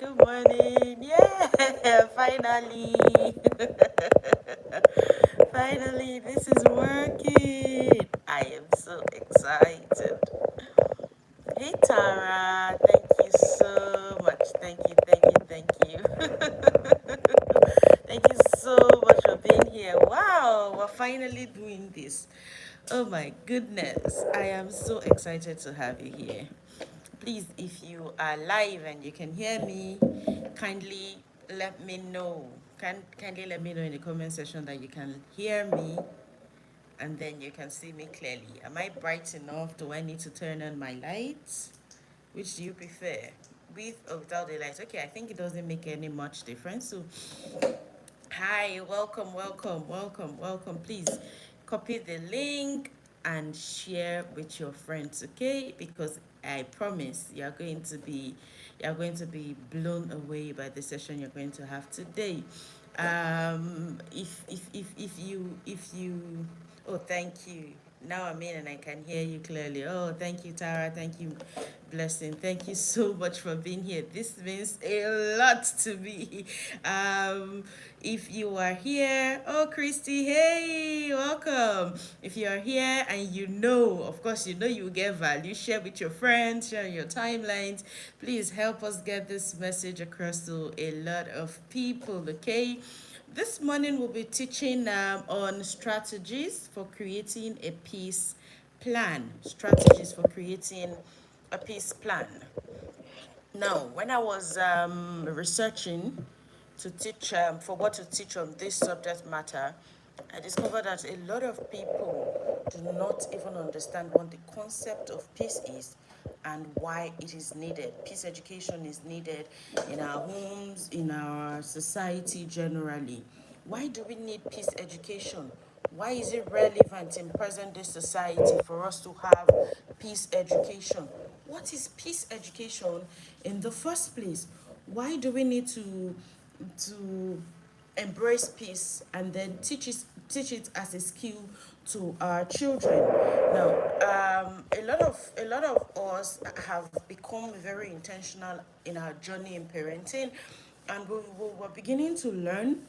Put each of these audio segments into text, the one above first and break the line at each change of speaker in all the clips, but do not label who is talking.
Good morning. Yeah, finally. Finally, this is working. I am so excited. Hey, Tara. Thank you so much. Thank you, thank you, thank you. Thank you so much for being here. Wow, we're finally doing this. Oh my goodness. I am so excited to have you here. Please, if you are live and you can hear me, kindly let me know. Kindly let me know in the comment section that you can hear me and then you can see me clearly. Am I bright enough? Do I need to turn on my lights? Which do you prefer? With or without the lights? Okay, I think it doesn't make any much difference. So hi, welcome, welcome, welcome, welcome. Please copy the link and share with your friends, okay? Because I promise you're going to be blown away by the session you're going to have today. If you oh, thank you. Now I'm in and I can hear you clearly. Oh, thank you, Tara. Thank you, Blessing. Thank you so much for being here. This means a lot to me. If you are here, oh, Christy, hey, welcome. If you are here and of course, you will get value, share with your friends, share your timelines. Please help us get this message across to a lot of people, okay? This morning we'll be teaching on strategies for creating a peace plan. Strategies for creating a peace plan. Now, when I was researching to teach for what to teach on this subject matter, I discovered that a lot of people do not even understand what the concept of peace is and why it is needed. Peace education is needed in our homes, in our society generally. Why do we need peace education? Why is it relevant in present day society for us to have peace education? What is peace education in the first place? Why do we need to embrace peace and then teach it as a skill to our children? Now, a lot of us have become very intentional in our journey in parenting, and we're beginning to learn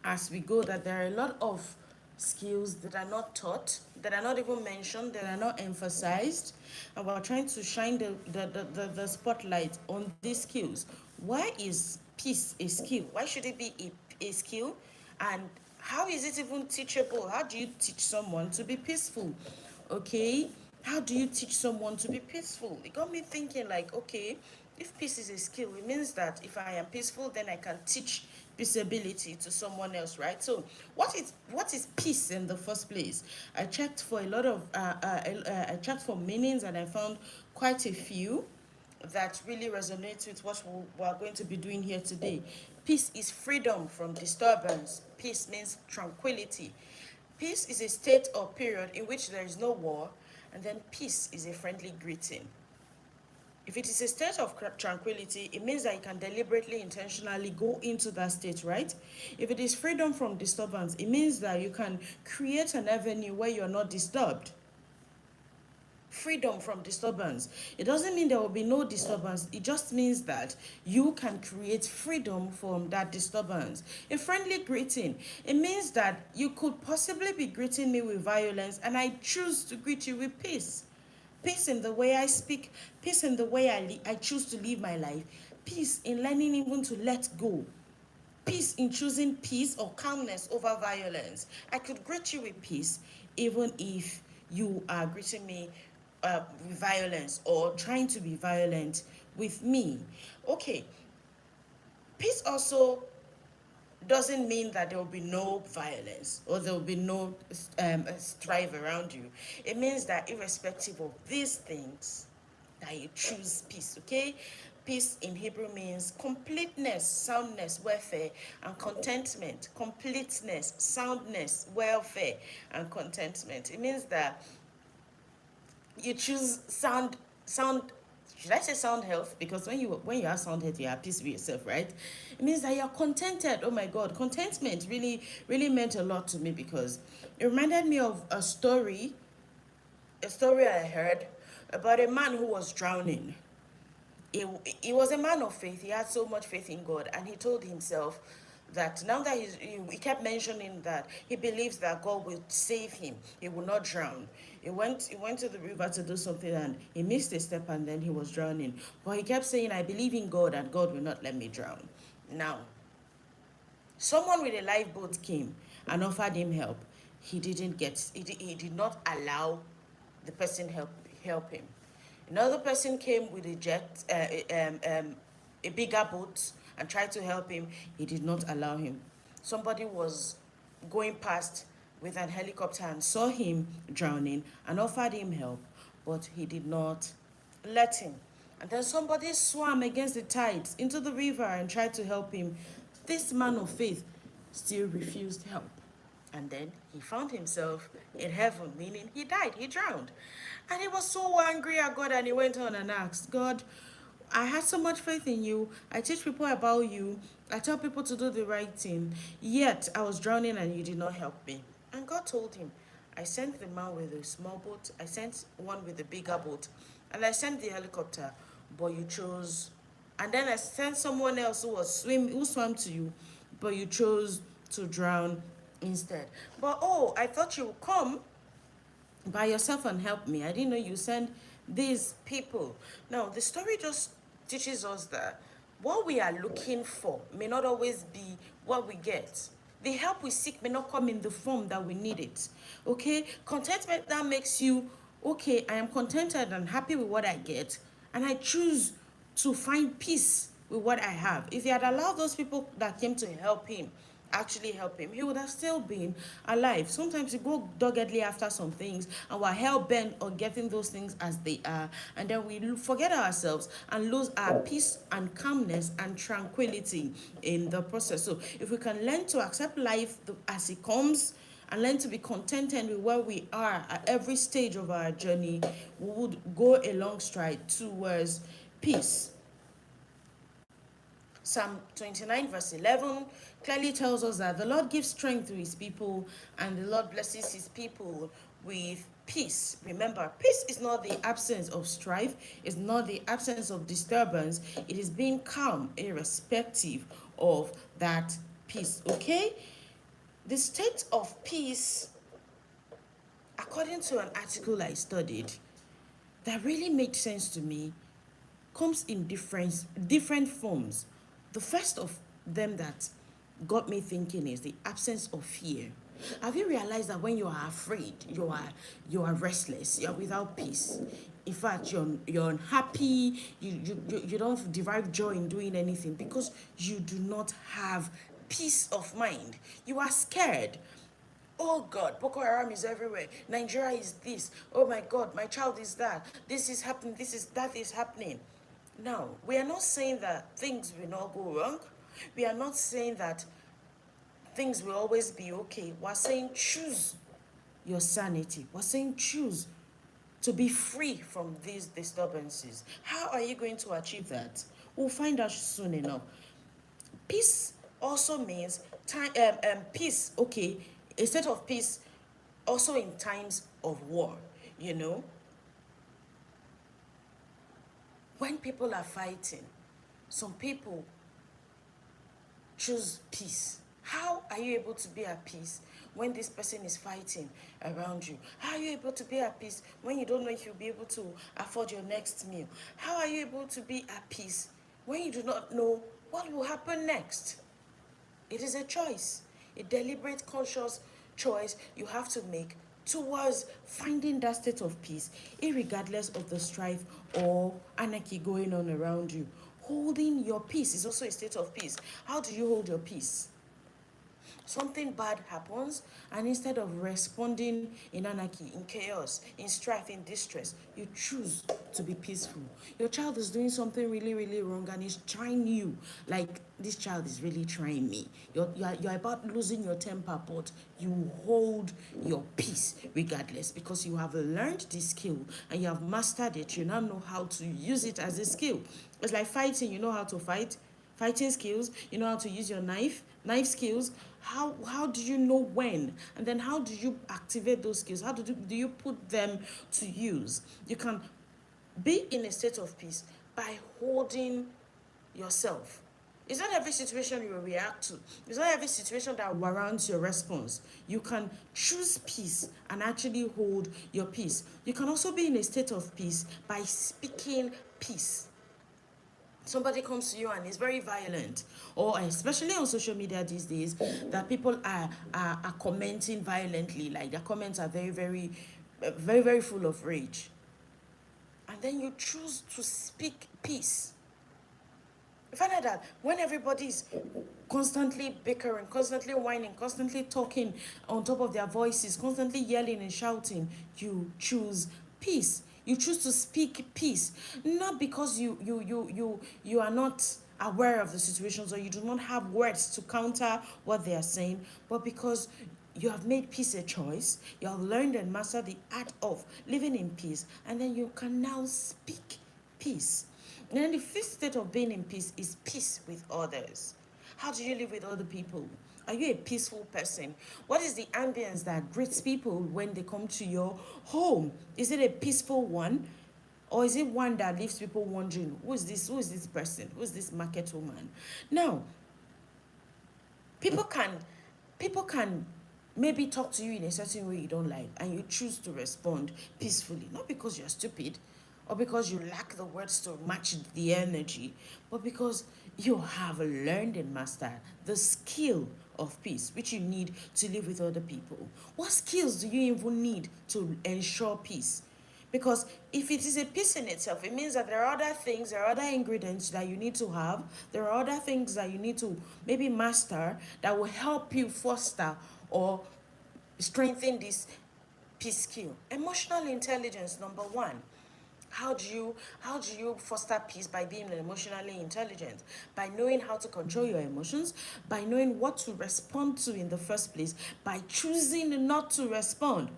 as we go that there are a lot of skills that are not taught, that are not even mentioned, that are not emphasized, and we're trying to shine the spotlight on these skills. Why is peace a skill? Why should it be a skill? And how is it even teachable? How do you teach someone to be peaceful? Okay, how do you teach someone to be peaceful? It got me thinking, like, okay, if peace is a skill, it means that if I am peaceful, then I can teach peaceability to someone else, right? So what is peace in the first place? I checked for a lot of I checked for meanings and I found quite a few that really resonates with what we are going to be doing here today. Peace is freedom from disturbance. Peace means tranquility. Peace is a state or period in which there is no war, and then peace is a friendly greeting. If it is a state of tranquility, it means that you can deliberately, intentionally go into that state, right? If it is freedom from disturbance, it means that you can create an avenue where you're not disturbed. Freedom from disturbance. It doesn't mean there will be no disturbance. It just means that you can create freedom from that disturbance. A friendly greeting. It means that you could possibly be greeting me with violence and I choose to greet you with peace. Peace in the way I speak, peace in the way I choose to live my life, peace in learning even to let go, peace in choosing peace or calmness over violence. I could greet you with peace even if you are greeting me with violence or trying to be violent with me. Okay, peace also doesn't mean that there will be no violence or there will be no strife around you. It means that irrespective of these things, that you choose peace, okay? Peace in Hebrew means completeness, soundness, welfare, and contentment. Completeness, soundness, welfare, and contentment. It means that you choose sound should I say sound health? Because when you have sound health, you have peace with yourself, right? It means that you're contented. Oh my God, contentment really, really meant a lot to me because it reminded me of a story I heard about a man who was drowning. he was a man of faith. He had so much faith in God, and he told himself that now that he kept mentioning that he believes that God will save him, he will not drown. He went to the river to do something, and he missed a step, and then he was drowning. But he kept saying, I believe in God, and God will not let me drown. Now, someone with a lifeboat came and offered him help. He did not allow the person help him. Another person came with a bigger boat and tried to help him. He did not allow him. Somebody was going past with an helicopter and saw him drowning and offered him help, but he did not let him. And then somebody swam against the tides into the river and tried to help him. This man of faith still refused help. And then he found himself in heaven, meaning he died, he drowned. And he was so angry at God, and he went on and asked, God, I had so much faith in you. I teach people about you. I tell people to do the right thing. Yet I was drowning and you did not help me. And God told him, I sent the man with a small boat, I sent one with a bigger boat, and I sent the helicopter, but you chose. And then I sent someone else who swam to you, but you chose to drown instead. But oh, I thought you would come by yourself and help me. I didn't know you send these people. Now, the story just teaches us that what we are looking for may not always be what we get. The help we seek may not come in the form that we need it. Okay? Contentment that makes you, okay, I am contented and happy with what I get, and I choose to find peace with what I have. If he had allowed those people that came to help him actually help him, he would have still been alive. Sometimes we go doggedly after some things and we're hell bent on getting those things as they are, and then we forget ourselves and lose our peace and calmness and tranquility in the process. So if we can learn to accept life as it comes and learn to be contented with where we are at every stage of our journey, we would go a long stride towards peace. Psalm 29 verse 11 clearly tells us that the Lord gives strength to his people and the Lord blesses his people with peace. Remember, peace is not the absence of strife, it's not the absence of disturbance, it is being calm irrespective of that peace, okay? The state of peace, according to an article I studied, that really made sense to me, comes in different forms. The first of them that got me thinking is the absence of fear. Have you realized that when you are afraid, you are restless, you're without peace? In fact, you're unhappy, you don't derive joy in doing anything because you do not have peace of mind. You are scared. Oh God, Boko Haram is everywhere. Nigeria is this. Oh my God, my child is that. This is happening. That is happening. Now, we are not saying that things will not go wrong. We are not saying that things will always be okay. We're saying choose your sanity. We're saying choose to be free from these disturbances. How are you going to achieve that? We'll find out soon enough. Peace also means peace, okay, a state of peace also in times of war, you know. When people are fighting, some people choose peace. How are you able to be at peace when this person is fighting around you? How are you able to be at peace when you don't know if you'll be able to afford your next meal? How are you able to be at peace when you do not know what will happen next? It is a choice, a deliberate, conscious choice you have to make towards finding that state of peace, irregardless of the strife or anarchy going on around you. Holding your peace is also a state of peace. How do you hold your peace? Something bad happens, and instead of responding in anarchy, in chaos, in strife, in distress, you choose to be peaceful. Your child is doing something really, really wrong and is trying you. Like, this child is really trying me. You're about losing your temper, but you hold your peace regardless because you have learned this skill and you have mastered it. You now know how to use it as a skill. It's like fighting. You know how to fight. Fighting skills, you know how to use your knife skills. How do you know when, and then how do you activate those skills? How do you put them to use? You can be in a state of peace by holding yourself. It's not every situation you will react to. It's not every situation that warrants your response. You can choose peace and actually hold your peace. You can also be in a state of peace by speaking peace. Somebody comes to you and is very violent, or especially on social media these days, that people are commenting violently, like their comments are very full of rage. And then you choose to speak peace. You find out that when everybody's constantly bickering, constantly whining, constantly talking on top of their voices, constantly yelling and shouting, you choose peace. You choose to speak peace, not because you are not aware of the situations, or you do not have words to counter what they are saying, but because you have made peace a choice. You have learned and mastered the art of living in peace, and then you can now speak peace. And then the fifth state of being in peace is peace with others. How do you live with other people? Are you a peaceful person? What is the ambience that greets people when they come to your home? Is it a peaceful one? Or is it one that leaves people wondering, who is this? Who is this person? Who is this market woman? Now, people can people can maybe talk to you in a certain way you don't like, and you choose to respond peacefully, not because you're stupid or because you lack the words to match the energy, but because you have learned and mastered the skill of peace which you need to live with other people. What skills do you even need to ensure peace? Because if it is a peace in itself, it means that there are other things, there are other ingredients that you need to have, there are other things that you need to maybe master that will help you foster or strengthen this peace skill. Emotional intelligence, number one. How do you foster peace? By being emotionally intelligent, by knowing how to control your emotions, by knowing what to respond to in the first place, by choosing not to respond.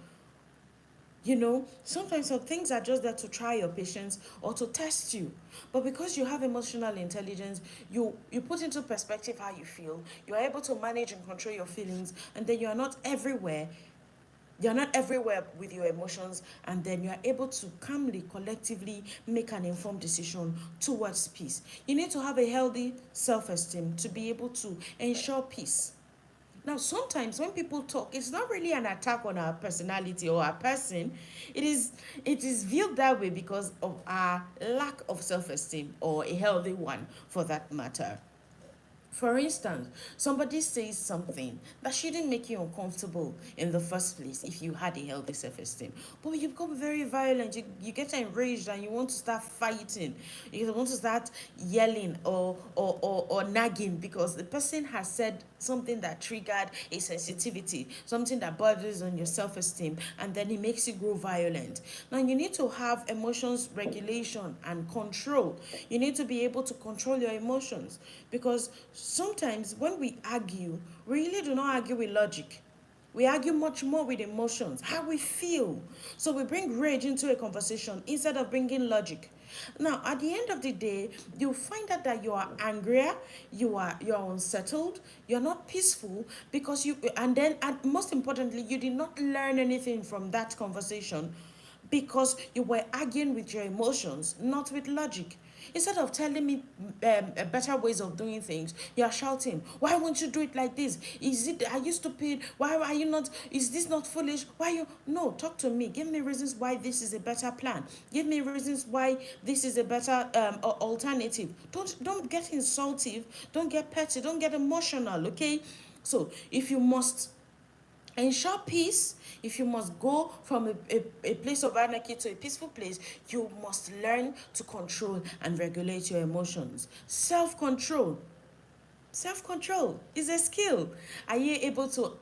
Sometimes some things are just there to try your patience or to test you. But because you have emotional intelligence, you put into perspective how you feel. You are able to manage and control your feelings, and then you are not everywhere. You're not everywhere with your emotions, and then you are able to calmly, collectively make an informed decision towards peace. You need to have a healthy self-esteem to be able to ensure peace. Now, sometimes when people talk, it's not really an attack on our personality or our person. It is viewed that way because of our lack of self-esteem, or a healthy one for that matter. For instance, somebody says something that shouldn't make you uncomfortable in the first place if you had a healthy self-esteem. But you become very violent, you get enraged and you want to start fighting. You want to start yelling or nagging because the person has said something that triggered a sensitivity, something that bothers on your self-esteem, and then it makes you grow violent. Now you need to have emotions regulation and control. You need to be able to control your emotions, because sometimes when we argue, we really do not argue with logic. We argue much more with emotions, how we feel. So we bring rage into a conversation instead of bringing logic. Now, at the end of the day, you find out that you are angrier, you're unsettled, you're not peaceful, because and most importantly, you did not learn anything from that conversation, because you were arguing with your emotions, not with logic. Instead of telling me better ways of doing things, you are shouting, why won't you do it like this? Are you stupid? Why are you not? Is this not foolish? Why you? No, talk to me. Give me reasons why this is a better plan. Give me reasons why this is a better alternative. Don't get insultive. Don't get petty. Don't get emotional. Okay. So if you must ensure peace, if you must go from a place of anarchy to a peaceful place, you must learn to control and regulate your emotions. Self-control is a skill. Are you able to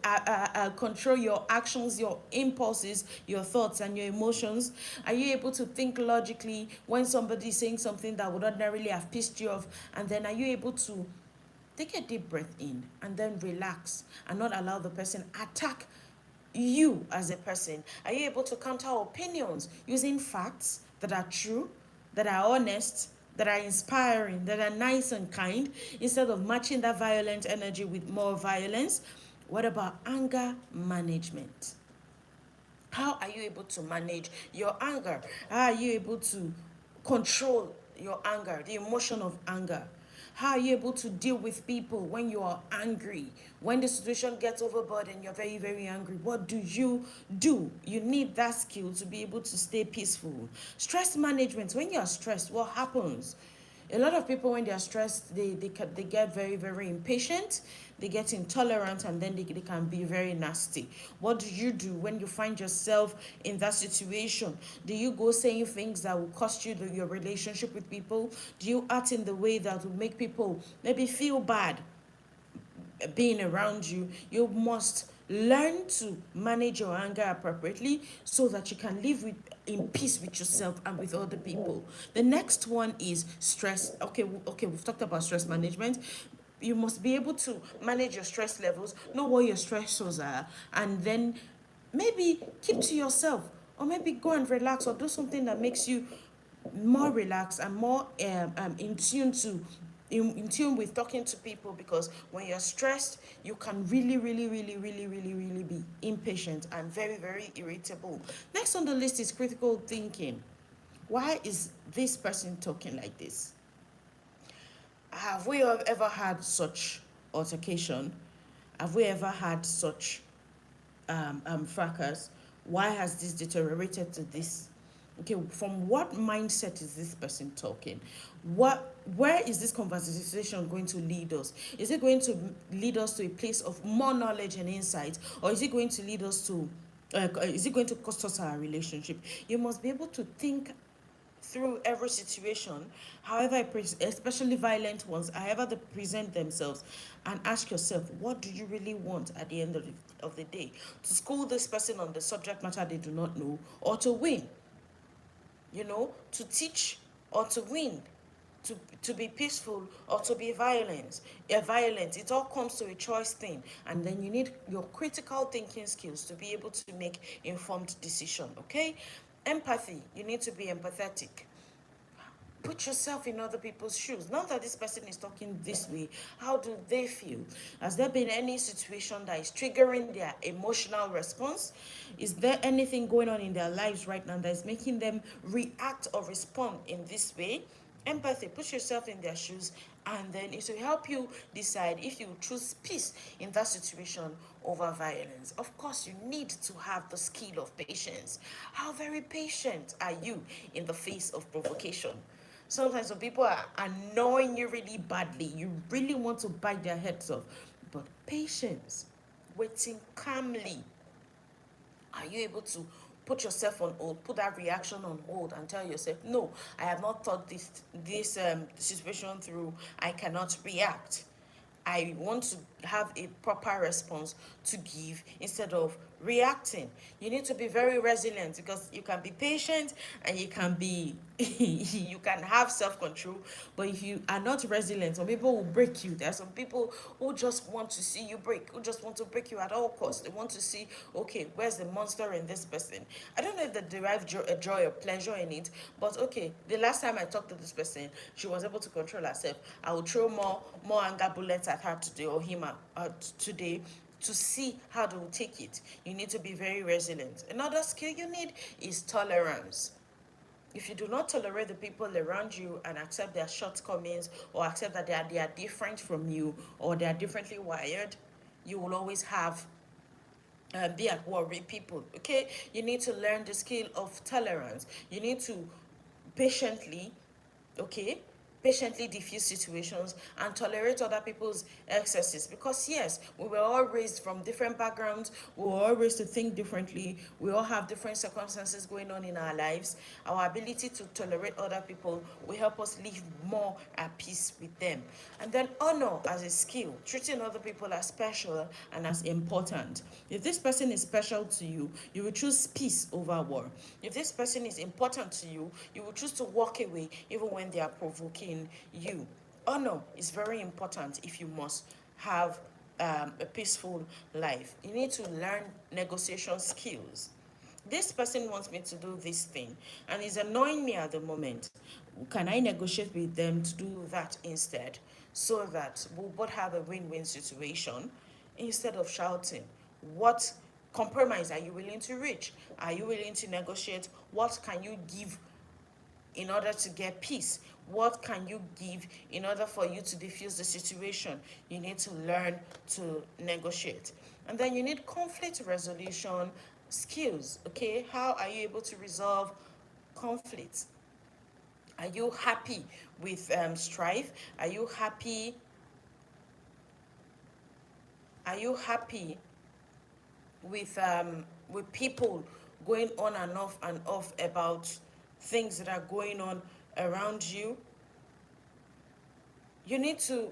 control your actions, your impulses, your thoughts, and your emotions? Are you able to think logically when somebody is saying something that would ordinarily have pissed you off? And then are you able to take a deep breath in and then relax and not allow the person attack you as a person? Are you able to counter opinions using facts that are true, that are honest, that are inspiring, that are nice and kind, instead of matching that violent energy with more violence? What about anger management? How are you able to manage your anger? How are you able to control your anger, the emotion of anger. How are you able to deal with people when you are angry? When the situation gets overburdened, you're very, very angry. What do? You need that skill to be able to stay peaceful. Stress management. When you're stressed, what happens? A lot of people, when they're stressed, they get very, very impatient, they get intolerant, and then they can be very nasty. What do you do when you find yourself in that situation? Do you go saying things that will cost you your relationship with people? Do you act in the way that will make people maybe feel bad being around you? You must learn to manage your anger appropriately so that you can live with in peace with yourself and with other people. The next one is stress. Okay, we've talked about stress management. You must be able to manage your stress levels, know what your stressors are, and then maybe keep to yourself, or maybe go and relax, or do something that makes you more relaxed and more in tune to in tune with talking to people, because when you're stressed, you can really be impatient and very, very irritable. Next on the list is critical thinking. Why is this person talking like this? Have we ever had such altercation? Have we ever had such fracas? Why has this deteriorated to this? Okay, from what mindset is this person talking? Where is this conversation going to lead us? Is it going to lead us to a place of more knowledge and insight, or is it going to lead us to is it going to cost us our relationship? You must be able to think through every situation, however, especially violent ones, however they present themselves, and ask yourself, what do you really want at the end of the day? To school this person on the subject matter they do not know, or to win? To teach or to win? To be peaceful or to be violent? It all comes to a choice thing, and then you need your critical thinking skills to be able to make informed decision. Okay, empathy. You need to be empathetic. Put yourself in other people's shoes. Not that this person is talking this way. How do they feel? Has there been any situation that is triggering their emotional response? Is there anything going on in their lives right now that is making them react or respond in this way? Empathy. Put yourself in their shoes, and then it will help you decide if you choose peace in that situation over violence. Of course, you need to have the skill of patience. How very patient are you in the face of provocation? Sometimes when people are annoying you really badly, you really want to bite their heads off. But patience, waiting calmly. Are you able to put yourself on hold, put that reaction on hold, and tell yourself, no, I have not thought this situation through. I cannot react. I want to have a proper response to give instead of reacting. You need to be very resilient, because you can be patient and you can be you can have self-control, but if you are not resilient, some people will break you. There are some people who just want to see you break, who just want to break you at all costs. They want to see, okay, where's the monster in this person? I don't know if they derive joy or pleasure in it, but okay, the last time I talked to this person, she was able to control herself. I will throw more anger bullets at her today, or him today, to see how they will take it. You need to be very resilient. Another skill you need is tolerance. If you do not tolerate the people around you and accept their shortcomings, or accept that they are different from you, or they are differently wired, you will always have be at war with people. Okay, you need to learn the skill of tolerance. You need to patiently, okay, patiently diffuse situations and tolerate other people's excesses, because yes, we were all raised from different backgrounds, we were all raised to think differently, we all have different circumstances going on in our lives. Our ability to tolerate other people will help us live more at peace with them. And then honor as a skill, treating other people as special and as important. If this person is special to you, you will choose peace over war. If this person is important to you, you will choose to walk away even when they are provoking you. Honor is very important if you must have a peaceful life. You need to learn negotiation skills. This person wants me to do this thing and is annoying me at the moment. Can I negotiate with them to do that instead, so that we'll both have a win-win situation instead of shouting? What compromise are you willing to reach? Are you willing to negotiate? What can you give in order to get peace? What can you give in order for you to diffuse the situation? You need to learn to negotiate. And then you need conflict resolution skills. Okay, how are you able to resolve conflicts? Are you happy with strife? Are you happy? Are you happy with people going on and off about things that are going on around you? You need to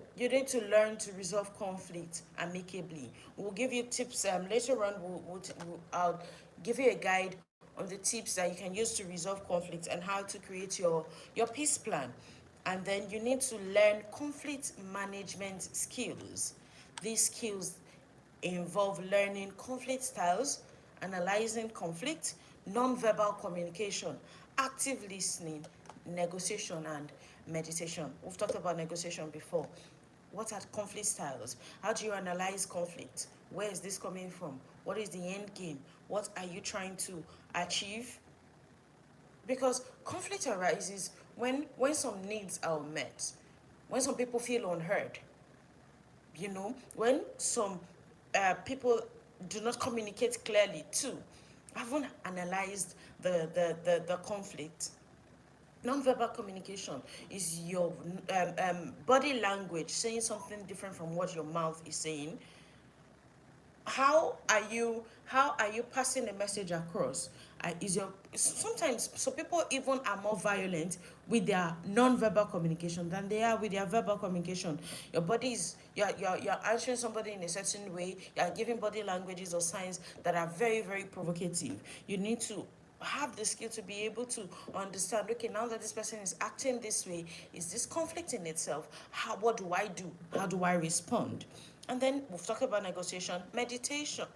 learn to resolve conflict amicably. We'll give you tips later on. I'll give you a guide on the tips that you can use to resolve conflict and how to create your peace plan. And then you need to learn conflict management skills. These skills involve learning conflict styles, analyzing conflict, non-verbal communication, active listening, negotiation, and meditation. We've talked about negotiation before. What are conflict styles? How do you analyze conflict? Where is this coming from? What is the end game? What are you trying to achieve? Because conflict arises when some needs are met, when some people feel unheard, when some people do not communicate clearly too. I haven't analyzed the conflict. Non-verbal communication is your body language saying something different from what your mouth is saying. How are you passing a message across? Is your Sometimes so people even are more violent with their non-verbal communication than they are with their verbal communication. Your body is you're answering somebody in a certain way. You're giving body languages or signs that are very, very provocative. You need to have the skill to be able to understand, okay, now that this person is acting this way, is this conflict in itself? What do I do? How do I respond? And then we've talked about negotiation, mediation.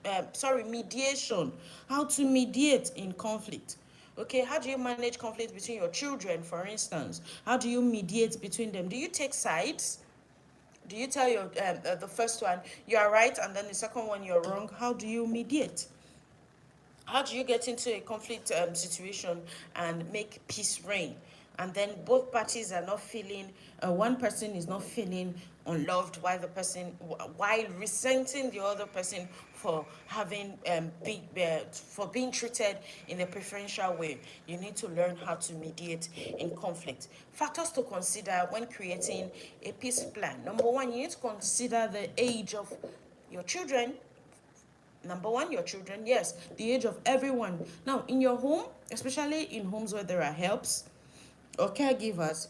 How to mediate in conflict. Okay, how do you manage conflict between your children, for instance? How do you mediate between them? Do you take sides? Do you tell the first one you are right and then the second one you're wrong? How do you mediate? How do you get into a conflict situation and make peace reign? And then both parties are not feeling, one person is not feeling unloved, while resenting the other person for having for being treated in a preferential way. You need to learn how to mediate in conflict. Factors to consider when creating a peace plan. Number one, you need to consider the age of your children. Number one, your children, yes, the age of everyone. Now, in your home, especially in homes where there are helps or caregivers,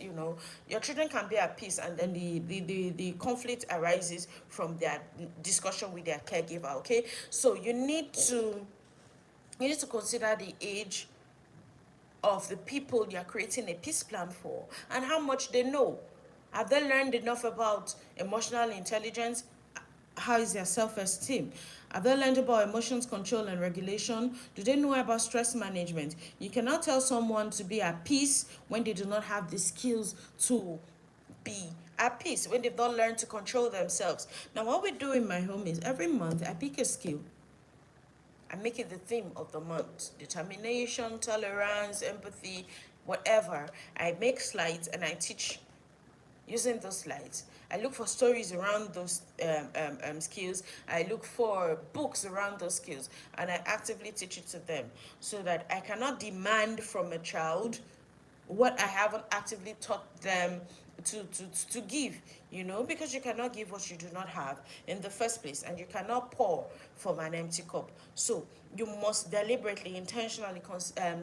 your children can be at peace, and then the conflict arises from their discussion with their caregiver. Okay, so you need to consider the age of the people you're creating a peace plan for and how much they know. Have they learned enough about emotional intelligence? How is their self-esteem? Have they learned about emotions control and regulation? Do they know about stress management? You cannot tell someone to be at peace when they do not have the skills to be at peace, when they've not learned to control themselves. Now, what we do in my home is every month I pick a skill. I make it the theme of the month. Determination, tolerance, empathy, whatever. I make slides and I teach using those slides. I look for stories around those skills. I look for books around those skills, and I actively teach it to them so that I cannot demand from a child what I haven't actively taught them to give, because you cannot give what you do not have in the first place, and you cannot pour from an empty cup. So you must deliberately, intentionally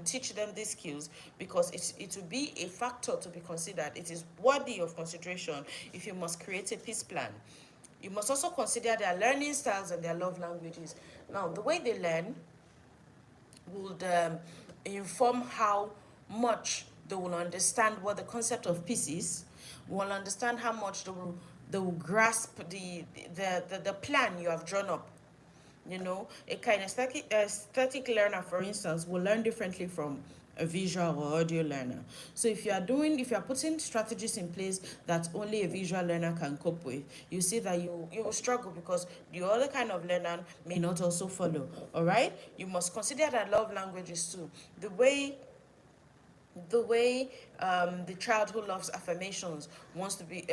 teach them these skills, because it will be a factor to be considered. It is worthy of consideration if you must create a peace plan. You must also consider their learning styles and their love languages. Now, the way they learn would inform how much they will understand what the concept of peace is, will understand how much they will grasp the plan you have drawn up. A aesthetic learner, for instance, will learn differently from a visual or audio learner. So if you are putting strategies in place that only a visual learner can cope with, you see that you will struggle, because the other kind of learner may not also follow. All right, you must consider that love languages too. The way The way the child who loves affirmations wants to be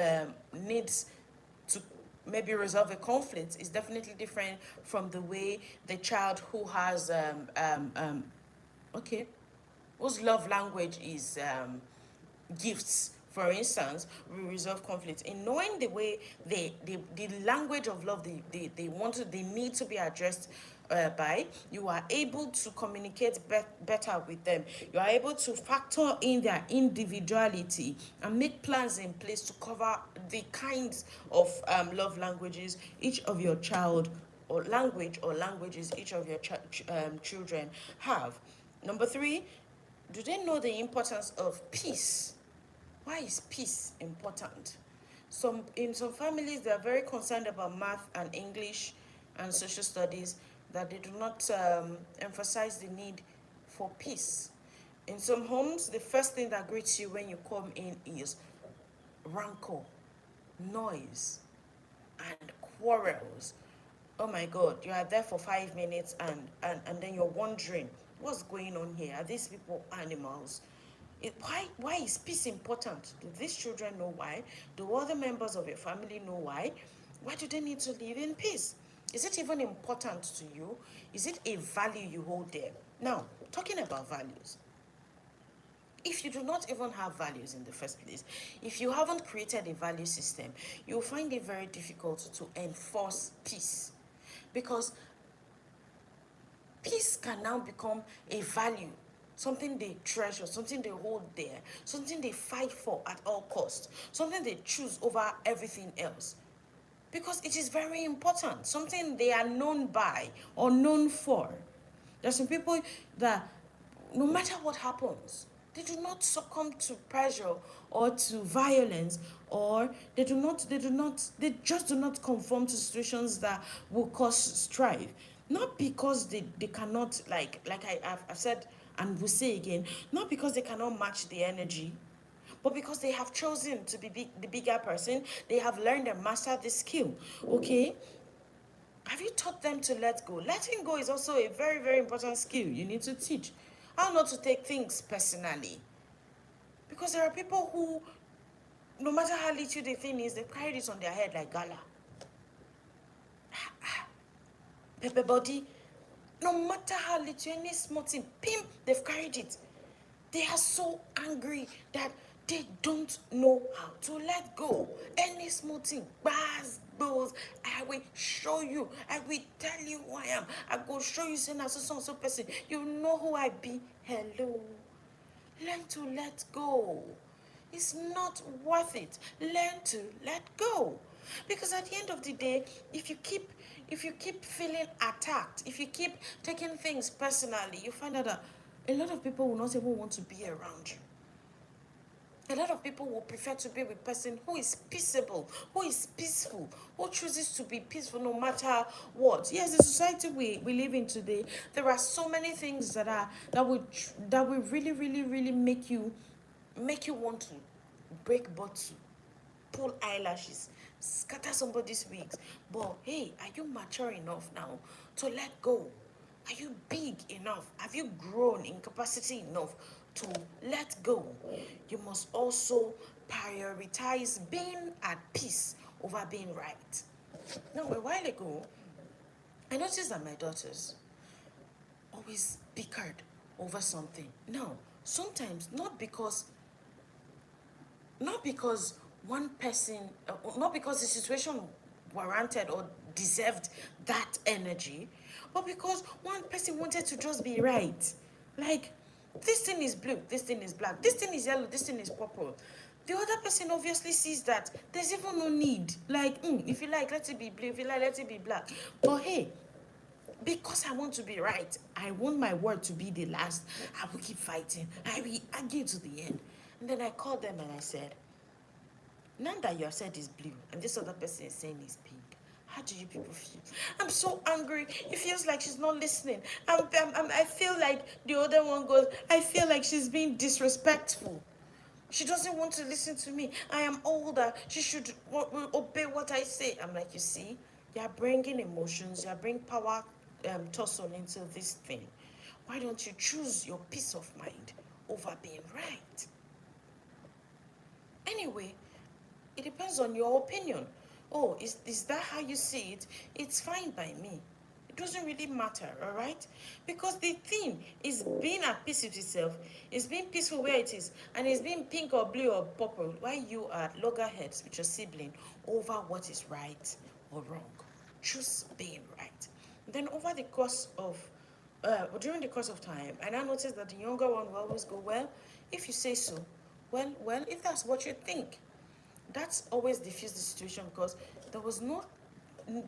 needs to maybe resolve a conflict is definitely different from the way the child who has okay, whose love language is gifts, for instance, will resolve conflict. In knowing the way the language of love they want to, they need to be addressed by, you are able to communicate better with them. You are able to factor in their individuality and make plans in place to cover the kinds of love languages each of your child or language or languages each of your children have. Number three, do they know the importance of peace? Why is peace important? In some families, they are very concerned about math and English and social studies, that they do not emphasize the need for peace. In some homes, the first thing that greets you when you come in is rancor, noise, and quarrels. Oh my God, you are there for 5 minutes and then you're wondering, what's going on here? Are these people animals? Why is peace important? Do these children know why? Do other members of your family know why? Why do they need to live in peace? Is it even important to you? Is it a value you hold there? Now, talking about values, if you do not even have values in the first place, if you haven't created a value system, you'll find it very difficult to enforce peace. Because peace can now become a value, something they treasure, something they hold there, something they fight for at all costs, something they choose over everything else. Because it is very important, something they are known by or known for. There's some people that no matter what happens, they do not succumb to pressure or to violence, or they just do not conform to situations that will cause strife. Not because they cannot, I've said and will say again, not because they cannot match the energy, but because they have chosen to be the bigger person. They have learned and mastered this skill. Okay, have you taught them to let go? Letting go is also a very, very important skill you need to teach. How not to take things personally. Because there are people who, no matter how little the thing is, they carry this on their head like gala. Pepper body, no matter how little, any small thing, pim, they've carried it. They are so angry that they don't know how to let go. Any small thing, bars, bills, I will show you. I will tell you who I am. I go show you, say, so person. You know who I be. Hello. Learn to let go. It's not worth it. Learn to let go. Because at the end of the day, if you keep feeling attacked, if you keep taking things personally, you find out that a lot of people will not even want to be around you. A lot of people will prefer to be with a person who is peaceable, who is peaceful, who chooses to be peaceful no matter what. Yes, the society we live in today, there are so many things that will really, really, really make you want to break bottle, pull eyelashes, scatter somebody's wigs. But hey, are you mature enough now to let go? Are you big enough? Have you grown in capacity enough to let go? You must also prioritize being at peace over being right. Now, a while ago, I noticed that my daughters always bickered over something. Now, sometimes not because one person, not because the situation warranted or deserved that energy, but because one person wanted to just be right. Like, this thing is blue, this thing is black, this thing is yellow, this thing is purple. The other person obviously sees that there's even no need. Like, if you like, let it be blue, if you like, let it be black. But hey, because I want to be right, I want my word to be the last, I will keep fighting. I will argue to the end. And then I called them and I said, now that you have said it's blue and this other person is saying it's pink, how do you people feel? I'm so angry. It feels like she's not listening. I feel like the other one goes, I feel like she's being disrespectful. She doesn't want to listen to me. I am older. She should obey what I say. I'm like, you see, you're bringing emotions, you're bringing power tussle into this thing. Why don't you choose your peace of mind over being right. Anyway, it depends on your opinion. Oh, is that how you see it? It's fine by me. It doesn't really matter, all right? Because the thing is being at peace with itself, is being peaceful where it is, and it's being pink or blue or purple while you are at loggerheads with your sibling over what is right or wrong. Choose being right. Then over the course of during the course of time, and I noticed that the younger one will always go, well, if you say so, well, if that's what you think, that's always diffused the situation because there was no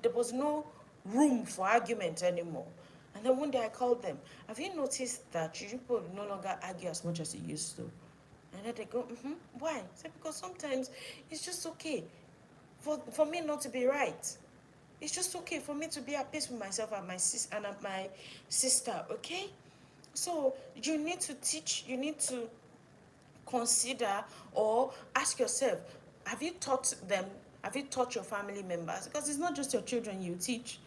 there was no room for argument anymore. And then one day I called them, have you noticed that you people no longer argue as much as you used to? And then they go, why? I said, because sometimes it's just okay for me not to be right. It's just okay for me to be at peace with myself and my sister, okay? So you need to teach, you need to consider or ask yourself, have you taught them, have you taught your family members? Because it's not just your children you teach.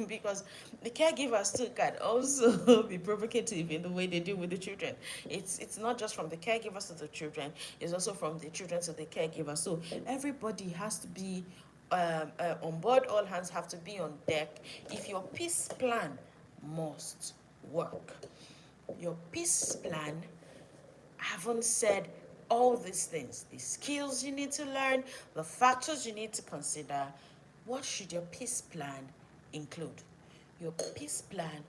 Because the caregivers too can also be provocative in the way they deal with the children. It's not just from the caregivers to the children, it's also from the children to the caregivers. So everybody has to be on board, all hands have to be on deck if your peace plan must work. Your peace plan, I haven't said all these things, the skills you need to learn, the factors you need to consider. What should your peace plan include? Your peace plan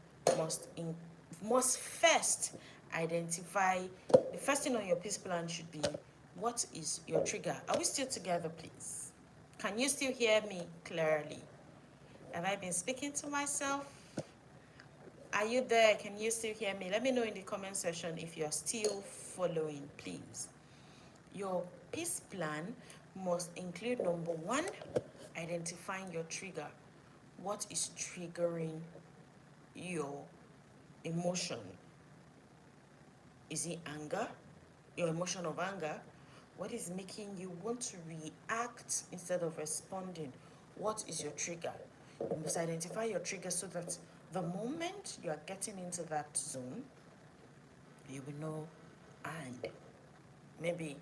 must first identify, the first thing on your peace plan should be, what is your trigger? Are we still together, please? Can you still hear me clearly? Have I been speaking to myself? Are you there? Can you still hear me? Let me know in the comment section if you're still following, please. Your peace plan must include, number one, identifying your trigger. What is triggering your emotion? Is it anger? Your emotion of anger? What is making you want to react instead of responding? What is your trigger? You must identify your trigger so that the moment you are getting into that zone, you will know, and maybe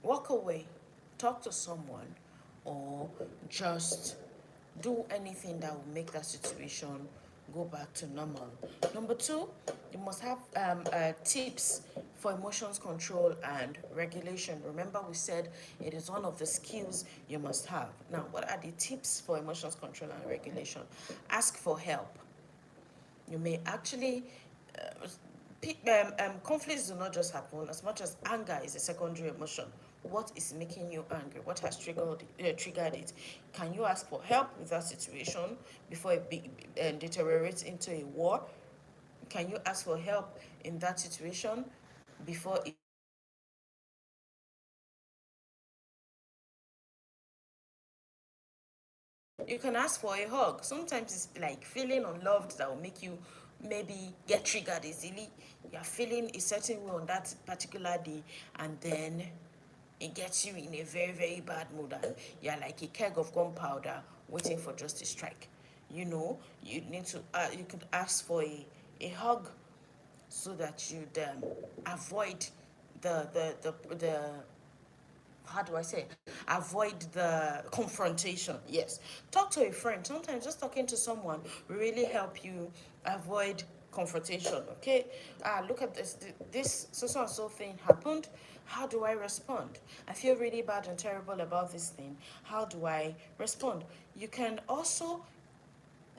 walk away, talk to someone, or just do anything that will make that situation go back to normal. Number two, you must have tips for emotions control and regulation. Remember, we said it is one of the skills you must have. Now, what are the tips for emotions control and regulation? Ask for help. You may actually conflicts do not just happen. As much as anger is a secondary emotion, what is making you angry? What has triggered it? Can you ask for help with that situation before it deteriorates into a war? Can you ask for help in that situation before it? You can ask for a hug. Sometimes it's like feeling unloved that will make you maybe get triggered easily. You're feeling a certain way on that particular day, and then it gets you in a very, very bad mood, and you're like a keg of gunpowder waiting for just a strike. You know, you could ask for a hug so that you'd avoid the how do I say, avoid the confrontation. Yes, talk to a friend. Sometimes just talking to someone will really help you avoid confrontation. Okay, look at this so and so thing happened. How do I respond? I feel really bad and terrible about this thing. How do I respond? You can also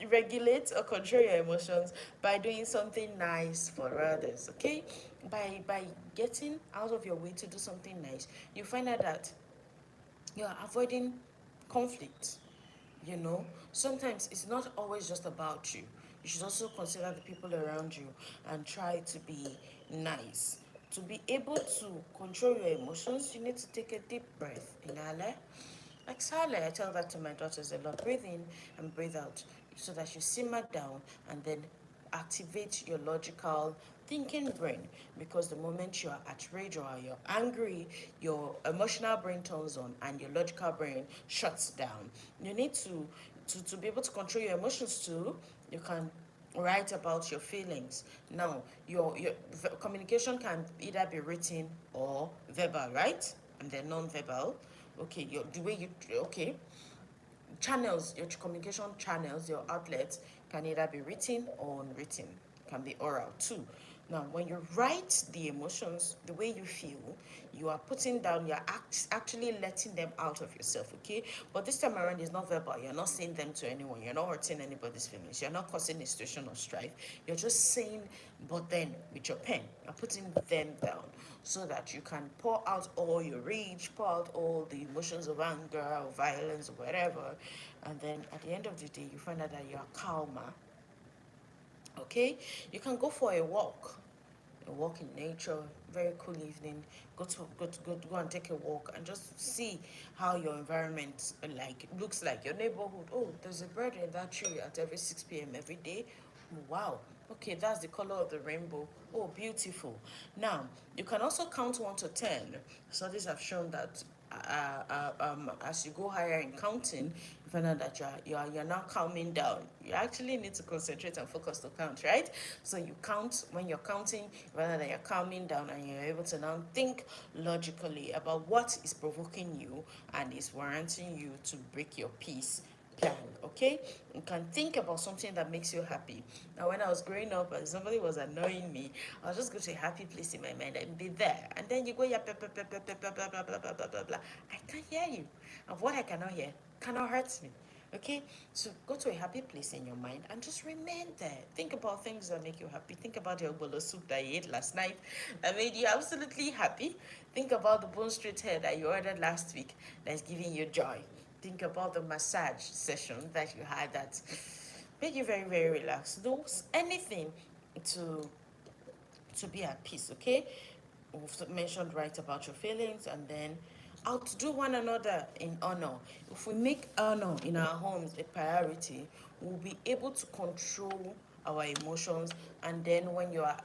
regulate or control your emotions by doing something nice for others. Okay, by getting out of your way to do something nice, you find out that you're avoiding conflict. You know, sometimes it's not always just about you. You should also consider the people around you and try to be nice. To be able to control your emotions, you need to take a deep breath. Inhale, exhale. I tell that to my daughters a lot. Breathe in and breathe out so that you simmer down and then activate your logical thinking brain, because the moment you're at rage or you're angry, your emotional brain turns on and your logical brain shuts down. You need to be able to control your emotions too. You can Write about your feelings. Now, your communication can either be written or verbal, right? And then non-verbal. Okay, the way you okay. Channels, your communication channels, your outlets can either be written or unwritten, can be oral too. Now, when you write the emotions, the way you feel, you are putting down, you're actually letting them out of yourself, okay? But this time around, it's not verbal. You're not saying them to anyone. You're not hurting anybody's feelings. You're not causing a situation of strife. You're just saying, but then with your pen, you're putting them down so that you can pour out all your rage, pour out all the emotions of anger or violence or whatever. And then at the end of the day, you find out that you're calmer, okay? You can go for a walk in nature, very cool evening. Go and take a walk and just see how your environment like looks like your neighborhood. Oh, there's a bird in that tree at every 6 p.m. every day. Wow. Okay, that's the color of the rainbow. Oh, beautiful. Now, you can also count 1 to 10. Studies have shown that as you go higher in counting, you find out that you're now calming down. You actually need to concentrate and focus to count, right? So you count. When you're counting, you find out that you're calming down and you're able to now think logically about what is provoking you and is warranting you to break your peace plan. Okay, you can think about something that makes you happy. Now, when I was growing up and somebody was annoying me, I was just go to a happy place in my mind and be there, and then you go, yeah, blah blah blah blah blah blah blah blah blah blah blah blah. I can't hear you, and what I cannot hear cannot hurt me. Okay, so go to a happy place in your mind and just remain there. Think about things that make you happy. Think about your bolo soup that you ate last night that made you absolutely happy. Think about the bone straight hair that you ordered last week that's giving you joy. Think about the massage session that you had that made you very, very relaxed. Do anything to be at peace, okay? We've mentioned right about your feelings, and then outdo one another in honor. If we make honor in our homes a priority, we'll be able to control our emotions, and then when you are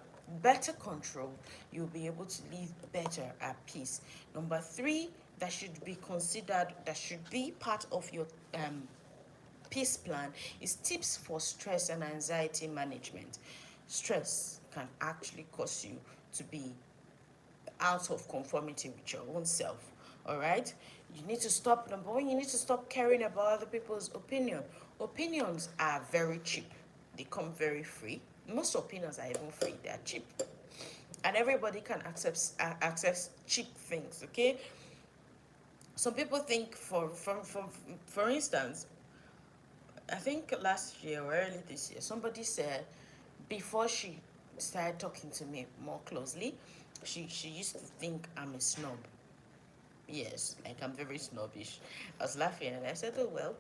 better controlled, you'll be able to live better at peace. Number three, that should be considered, that should be part of your peace plan, is tips for stress and anxiety management. Stress can actually cause you to be out of conformity with your own self. All right, you need to stop. Number one, you need to stop caring about other people's opinion. Opinions are very cheap, they come very free. Most opinions are even free, they are cheap, and everybody can access cheap things, okay? Some people think, for instance, I think last year or early this year, somebody said before she started talking to me more closely, she used to think I'm a snob. Yes, like I'm very snobbish. I was laughing and I said, oh, well,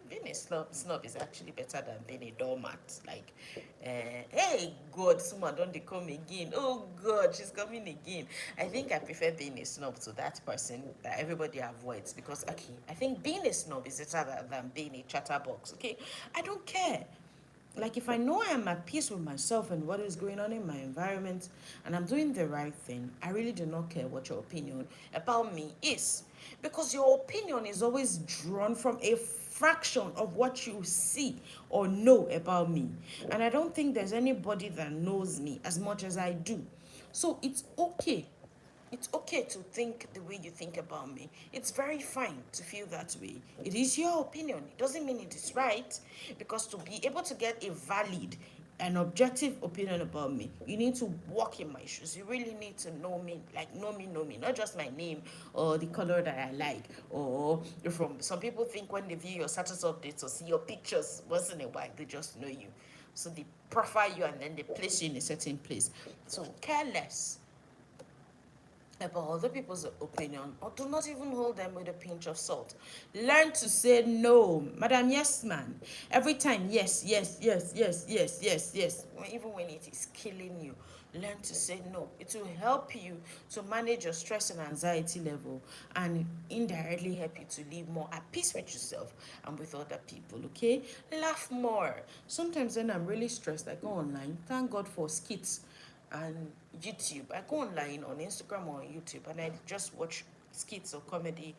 being a snob is actually better than being a doormat. Like, hey, God, someone don't they come again? Oh, God, she's coming again. I think I prefer being a snob to that person that everybody avoids because, okay, I think being a snob is better than being a chatterbox, okay? I don't care. Like if I know I am at peace with myself and what is going on in my environment and I'm doing the right thing, I really do not care what your opinion about me is. Because your opinion is always drawn from a fraction of what you see or know about me. And I don't think there's anybody that knows me as much as I do. So it's okay to think the way you think about me. It's very fine to feel that way. It is your opinion. It doesn't mean it is right. Because to be able to get a valid and objective opinion about me, you need to walk in my shoes. You really need to know me, like know me, not just my name or the color that I like. Or from some people think when they view your status updates or see your pictures once in a while, they just know you. So they profile you and then they place you in a certain place. So care less about other people's opinion or do not even hold them with a pinch of salt. Learn to say no, madam, yes, man. Every time, yes, yes, yes, yes, yes, yes, yes. Even when it is killing you, learn to say no. It will help you to manage your stress and anxiety level and indirectly help you to live more at peace with yourself and with other people, okay? Laugh more. Sometimes when I'm really stressed, I go online. Thank God for skits and YouTube. I go online on Instagram or on YouTube and I just watch skits or comedy,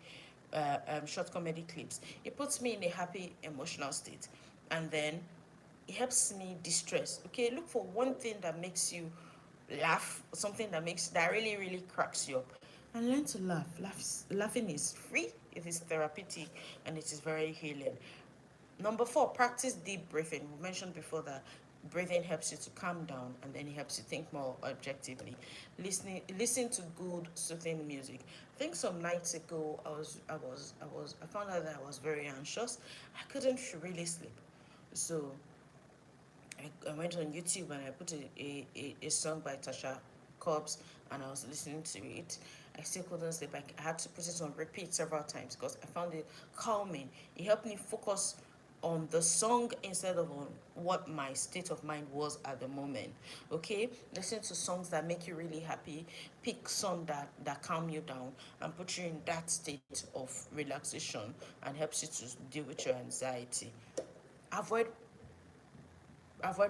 short comedy clips. It puts me in a happy emotional state. And then It helps me distress. Okay, look for one thing that makes you laugh, something that really really cracks you up, and learn to laugh. Laughing is free, it is therapeutic, and it is very healing. Number four, practice deep breathing. We mentioned before that breathing helps you to calm down, and then it helps you think more objectively. Listen to good soothing music. I think some nights ago I found out that I was very anxious. I couldn't really sleep. So I went on YouTube and I put a song by Tasha Cobbs, and I was listening to it. I still couldn't sleep. I had to put it on repeat several times because I found it calming. It helped me focus on the song instead of on what my state of mind was at the moment. Okay, listen to songs that make you really happy. Pick some that calm you down and put you in that state of relaxation and helps you to deal with your anxiety. Avoid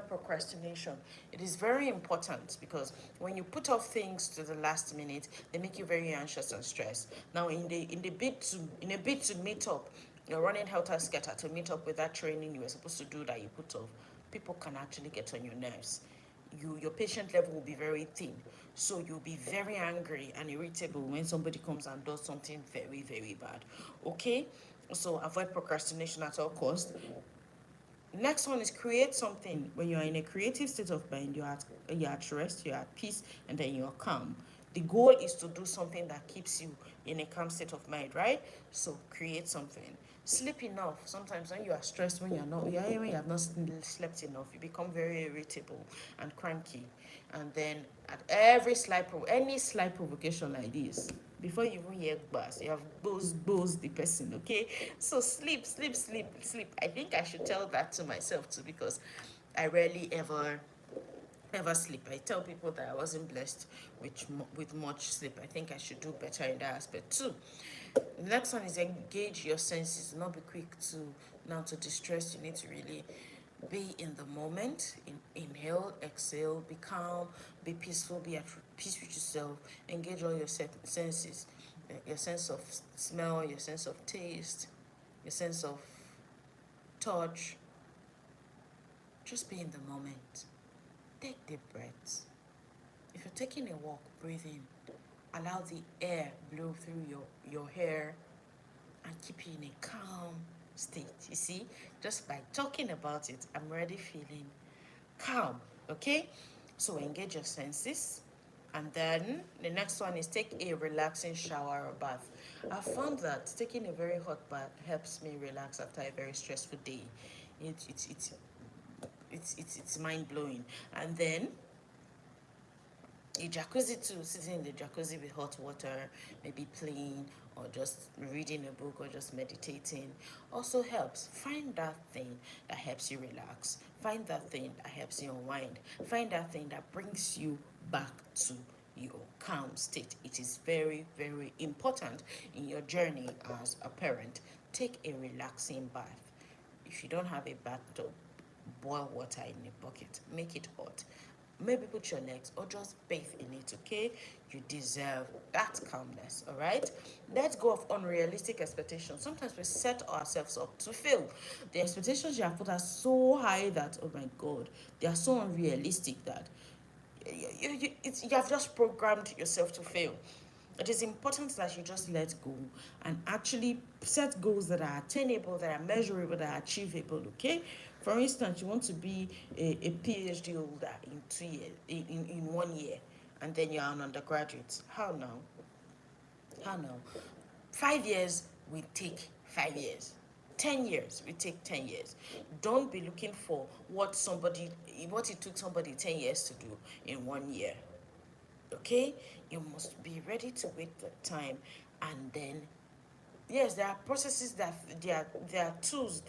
procrastination. It is very important because when you put off things to the last minute, they make you very anxious and stressed. Now, in a bit to meet up, you're running helter skelter to meet up with that training you were supposed to do that you put off. People can actually get on your nerves. Your patient level will be very thin, so you'll be very angry and irritable when somebody comes and does something very very bad. Okay, so avoid procrastination at all costs. Next one is create something. When you are in a creative state of mind, you're at rest, you're at peace, and then you're calm. The goal is to do something that keeps you in a calm state of mind, right? So create something. Sleep enough. Sometimes when you are stressed, when you have not slept enough, you become very irritable and cranky. And then at any slight provocation like this, before you even hear buzz, you have buzz the person. Okay, so sleep. I think I should tell that to myself too, because I rarely ever sleep. I tell people that I wasn't blessed with much sleep. I think I should do better in that aspect too. The next one is engage your senses. Not be quick to now to distress. You need to really be in the moment. Inhale, exhale, be calm, be peaceful, be at peace with yourself. Engage all your senses, your sense of smell, your sense of taste, your sense of touch. Just be in the moment. Take deep breaths. If you're taking a walk, breathe in. Allow the air blow through your hair and keep you in a calm state. You see, just by talking about it, I'm already feeling calm. Okay, so engage your senses. And then the next one is take a relaxing shower or bath. I found that taking a very hot bath helps me relax after a very stressful day. It's mind blowing. And then a jacuzzi too, sitting in the jacuzzi with hot water, maybe playing or just reading a book or just meditating also helps. Find that thing that helps you relax. Find that thing that helps you unwind. Find that thing that brings you back to your calm state. It is very, very important in your journey as a parent. Take a relaxing bath. If you don't have a bathtub, boil water in a bucket, make it hot. Maybe put your legs or just bathe in it, okay? You deserve that calmness, all right? Let's go of unrealistic expectations. Sometimes we set ourselves up to fail. The expectations you have put are so high that, oh my God, they are so unrealistic that you have just programmed yourself to fail. It is important that you just let go and actually set goals that are attainable, that are measurable, that are achievable. Okay, for instance, you want to be a PhD holder in 2 years, in 1 year, and then you're an undergraduate. How now? How now? 5 years will take 5 years. 10 years will take 10 years. Don't be looking for what it took somebody 10 years to do in 1 year. Okay, you must be ready to wait the time. And then yes, there are processes that there are tools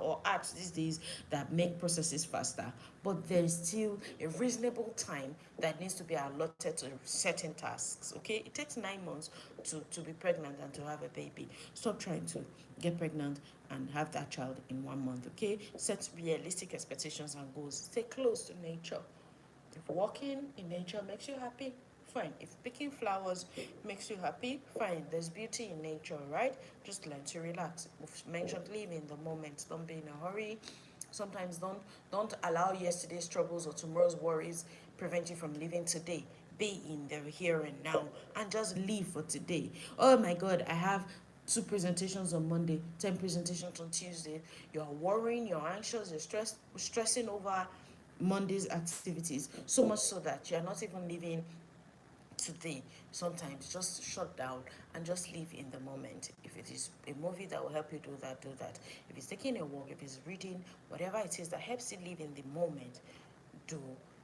or apps these days that make processes faster, but there is still a reasonable time that needs to be allotted to certain tasks. Okay, it takes 9 months to be pregnant and to have a baby. Stop trying to get pregnant and have that child in 1 month. Okay, set realistic expectations and goals. Stay close to nature. If walking in nature makes you happy, fine. If picking flowers makes you happy, fine. There's beauty in nature, right? Just learn to relax. We've mentioned live in the moment. Don't be in a hurry. Sometimes don't allow yesterday's troubles or tomorrow's worries prevent you from living today. Be in the here and now and just live for today. Oh my God, I have 2 presentations on Monday, 10 presentations on Tuesday. You're worrying, you're anxious, stressing over Monday's activities, so much so that you're not even living today. Sometimes just shut down and just live in the moment. If it is a movie that will help you do that, do that. If it's taking a walk, if it's reading, whatever it is that helps you live in the moment, do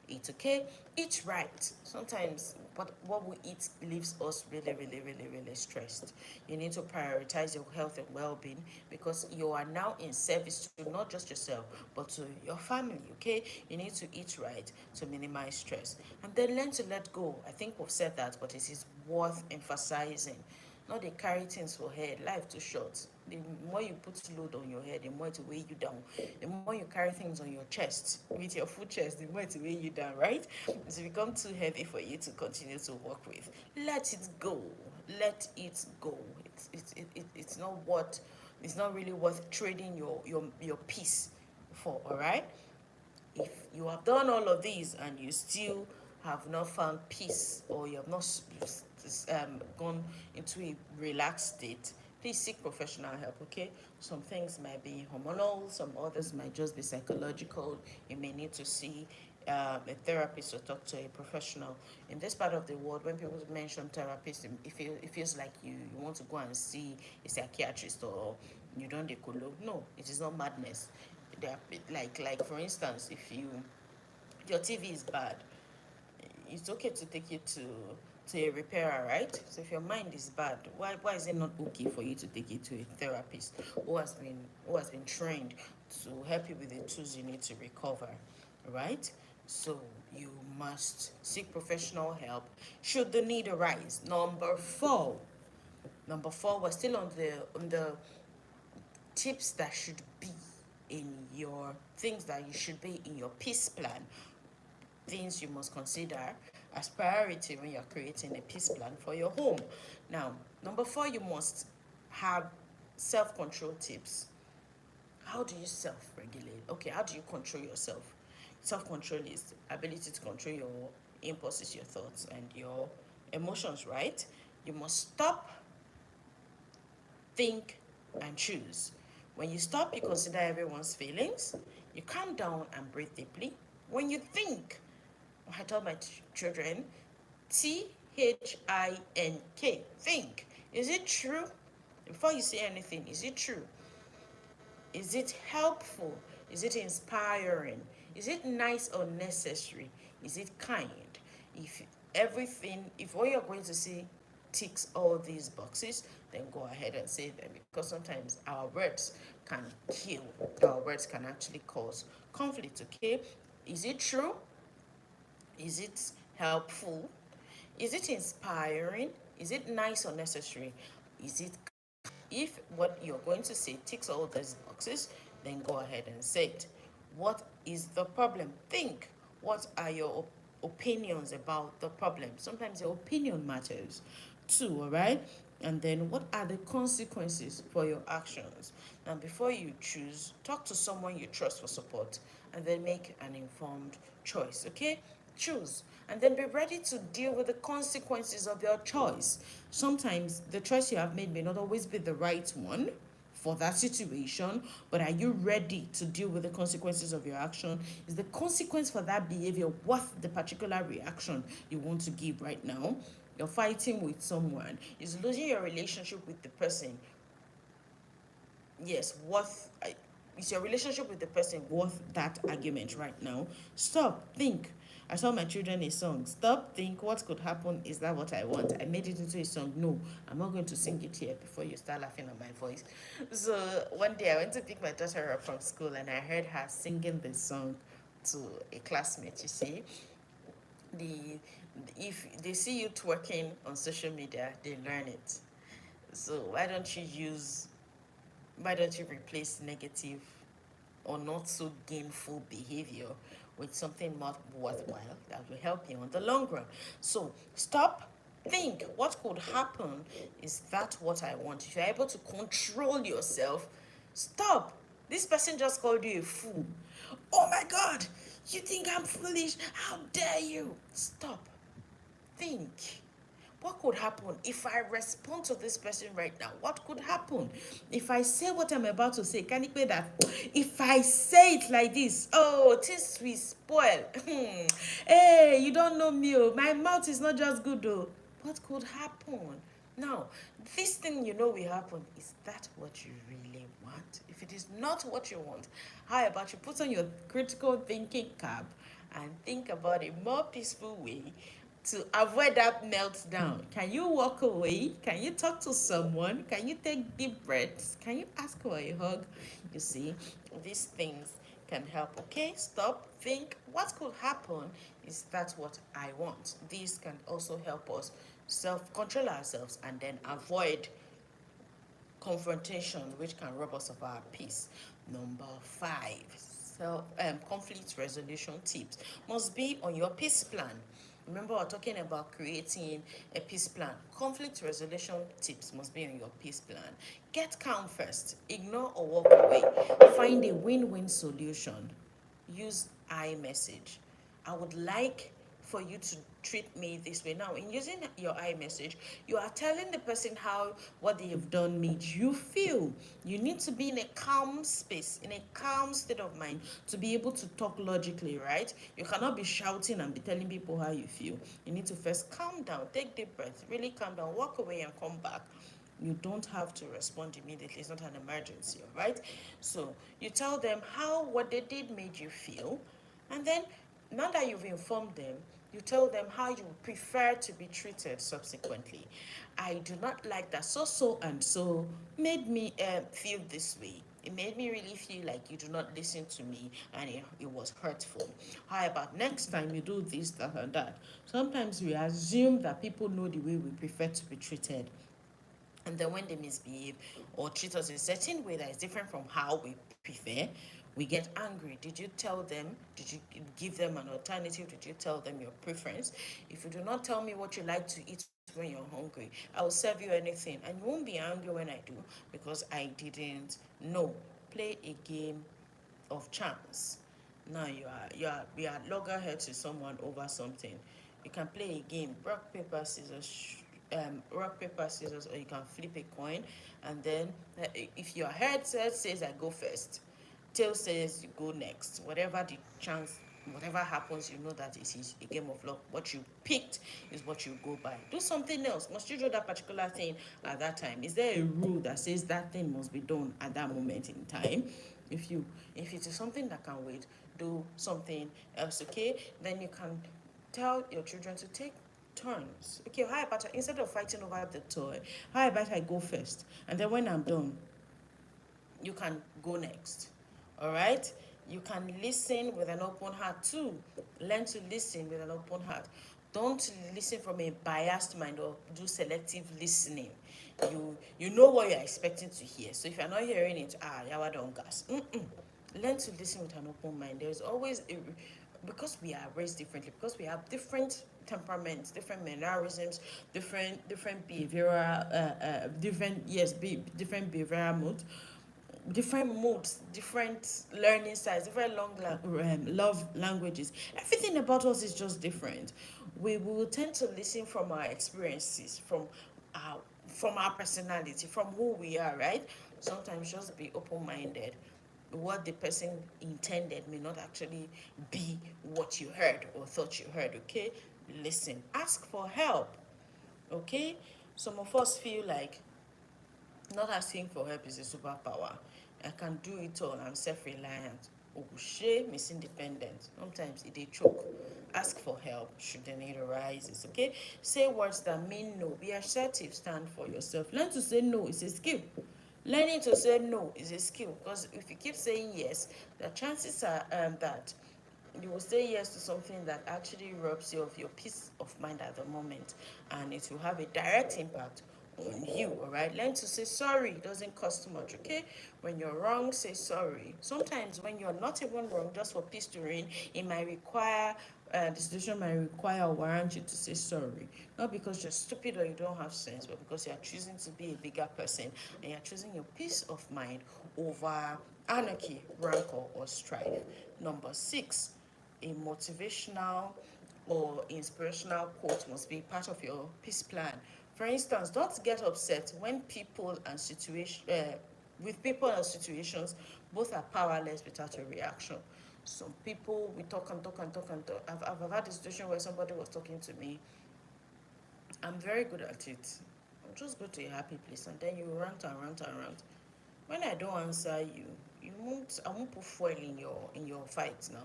it. Okay, eat right. Sometimes what we eat leaves us really, really, really, really stressed. You need to prioritize your health and well-being, because you are now in service to not just yourself but to your family. Okay, you need to eat right to minimize stress, and then learn to let go. I think we've said that, but it is worth emphasizing. Not dey carry things for head, life too short. The more you put load on your head, the more it will weigh you down. The more you carry things on your chest, with your full chest, the more it will weigh you down, right? It's become too heavy for you to continue to work with. Let it go. Let it go. It's not what, it's not really worth trading your peace for, all right? If you have done all of these and you still have not found peace, or you have not gone into a relaxed state, please seek professional help. Okay, some things might be hormonal, some others might just be psychological. You may need to see a therapist or talk to a professional. In this part of the world, when people mention therapist, it feels like you want to go and see a psychiatrist, or you don't decolo. No, it is not madness. They are, like for instance, if your TV is bad, it's okay to take it to a repairer, right? So if your mind is bad, why is it not okay for you to take it to a therapist who has been trained to help you with the tools you need to recover, right? So you must seek professional help should the need arise. Number four, we're still on the tips that should be in your things that you should be in your peace plan, things you must consider as priority when you're creating a peace plan for your home. Now, number four, you must have self-control tips. How do you self-regulate? Okay, how do you control yourself? Self-control is ability to control your impulses, your thoughts, and your emotions, right? You must stop, think, and choose. When you stop, you consider everyone's feelings. You calm down and breathe deeply. When you think, I tell my children, THINK. Think. Is it true? Before you say anything, is it true? Is it helpful? Is it inspiring? Is it nice or necessary? Is it kind? If what you're going to say ticks all these boxes, then go ahead and say them, because sometimes our words can kill, our words can actually cause conflict. Okay, is it true? Is it helpful? Is it inspiring? Is it nice or necessary? Is it, if what you're going to say ticks all these boxes, then go ahead and say it. What is the problem? Think. What are your opinions about the problem? Sometimes your opinion matters too, all right? And then what are the consequences for your actions? And before you choose, talk to someone you trust for support, and then make an informed choice, okay? Choose, and then be ready to deal with the consequences of your choice. Sometimes the choice you have made may not always be the right one for that situation, but are you ready to deal with the consequences of your action? Is the consequence for that behavior worth the particular reaction you want to give right now? You're fighting with someone, is losing your relationship with the person, yes, is your relationship with the person worth that argument right now? Stop, think. I saw my children a song. Stop, think. What could happen? Is that what I want? I made it into a song. No, I'm not going to sing it here before you start laughing at my voice. So one day I went to pick my daughter up from school, and I heard her singing this song to a classmate. You see, the if they see you twerking on social media, they learn it. So why don't you replace negative or not so gainful behavior with something more worthwhile that will help you on the long run? So stop, think. What could happen? Is that what I want? If you're able to control yourself, stop. This person just called you a fool. Oh my God, you think I'm foolish? How dare you? Stop. Think. What could happen if I respond to this person right now? What could happen if I say what I'm about to say? Can it be that if I say it like this, oh, things will spoil? Hey, you don't know me. Oh. My mouth is not just good, though. What could happen? Now, this thing you know will happen. Is that what you really want? If it is not what you want, how about you put on your critical thinking cap and think about a more peaceful way to avoid that meltdown? Can you walk away? Can you talk to someone? Can you take deep breaths? Can you ask for a hug? You see, these things can help. Okay, stop, think. What could happen? Is that what I want? These can also help us self control ourselves and then avoid confrontation, which can rob us of our peace. Number 5, conflict resolution tips must be on your peace plan. Remember, we're talking about creating a peace plan. Conflict resolution tips must be on your peace plan. Get calm first. Ignore or walk away. Find a win-win solution. Use iMessage. I would like for you to treat me this way. Now, in using your iMessage, you are telling the person how what they have done made you feel. You need to be in a calm space, in a calm state of mind to be able to talk logically, right? You cannot be shouting and be telling people how you feel. You need to first calm down, take deep breath, really calm down, walk away and come back. You don't have to respond immediately. It's not an emergency, all right? So you tell them how what they did made you feel, and then now that you've informed them, you tell them how you prefer to be treated subsequently. I do not like that so and so made me feel this way. It made me really feel like you do not listen to me and it was hurtful. How about next time you do this, that, and that? Sometimes we assume that people know the way we prefer to be treated. And then when they misbehave or treat us a certain way that is different from how we prefer, we get angry. Did you tell them? Did you give them an alternative? Did you tell them your preference? If you do not tell me what you like to eat when you're hungry, I will serve you anything. And you won't be angry when I do because I didn't know. Play a game of chance. Now you are loggerheads to someone over something. You can play a game, rock paper scissors, or you can flip a coin, and then if your head says I go first, tail says you go next. Whatever the chance, whatever happens, you know that it is a game of luck. What you picked is what you go by. Do something else. Must you do that particular thing at that time? Is there a rule that says that thing must be done at that moment in time? If it is something that can wait, do something else. Okay, then you can tell your children to take turns. Okay, how about instead of fighting over the toy, how about I go first, and then when I'm done, you can go next. All right, you can listen with an open heart too. Learn to listen with an open heart. Don't listen from a biased mind or do selective listening. You know what you're expecting to hear, so if you're not hearing it, yawa don't gas. Learn to listen with an open mind. There's always because we are raised differently, because we have different temperaments, different mannerisms, different behavioral different behavioral modes, different learning styles, different love languages. Everything about us is just different. We will tend to listen from our experiences, our from our personality, from who we are, right? Sometimes just be open-minded. What the person intended may not actually be what you heard or thought you heard. Okay, listen, ask for help. Okay, some of us feel like not asking for help is a superpower. I can do it all. I'm self-reliant. Shame is independent. Sometimes it a choke. Ask for help should the need arises. Okay. Say words that mean no. Be assertive. Stand for yourself. Learn to say no is a skill. Learning to say no is a skill, because if you keep saying yes, the chances are that you will say yes to something that actually robs you of your peace of mind at the moment, and it will have a direct impact on you. All right, learn to say sorry. It doesn't cost much. Okay, when you're wrong, say sorry. Sometimes when you're not even wrong, just for peace to reign, it might require the situation might require or warrant you to say sorry. Not because you're stupid or you don't have sense, but because you're choosing to be a bigger person and you're choosing your peace of mind over anarchy, rancor, or strife. Number 6, a motivational or inspirational quote must be part of your peace plan. For instance, don't get upset when people and situation with people and situations both are powerless without a reaction. Some people we talk and talk and talk and talk. I've had a situation where somebody was talking to me. I'm very good at it. I'll just go to a happy place and then you rant and rant and rant. When I don't answer you, I won't put foil in your fight now.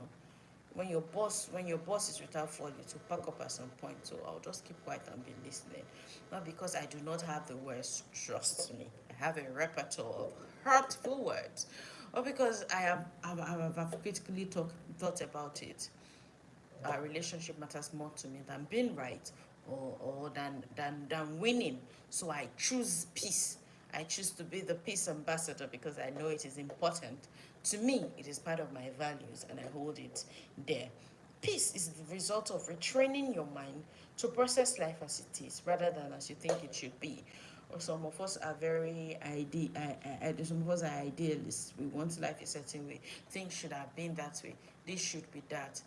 When your boss is without foil, it will pack up at some point. So I'll just keep quiet and be listening. Not because I do not have the words, trust me. I have a repertoire of hurtful words. Or because I've critically thought about it. Our relationship matters more to me than being right or than winning. So I choose peace. I choose to be the peace ambassador because I know it is important. To me, it is part of my values and I hold it there. Peace is the result of retraining your mind to process life as it is rather than as you think it should be. Or some of us are some of us are idealists. We want life a certain way. Things should have been that way. This should be that.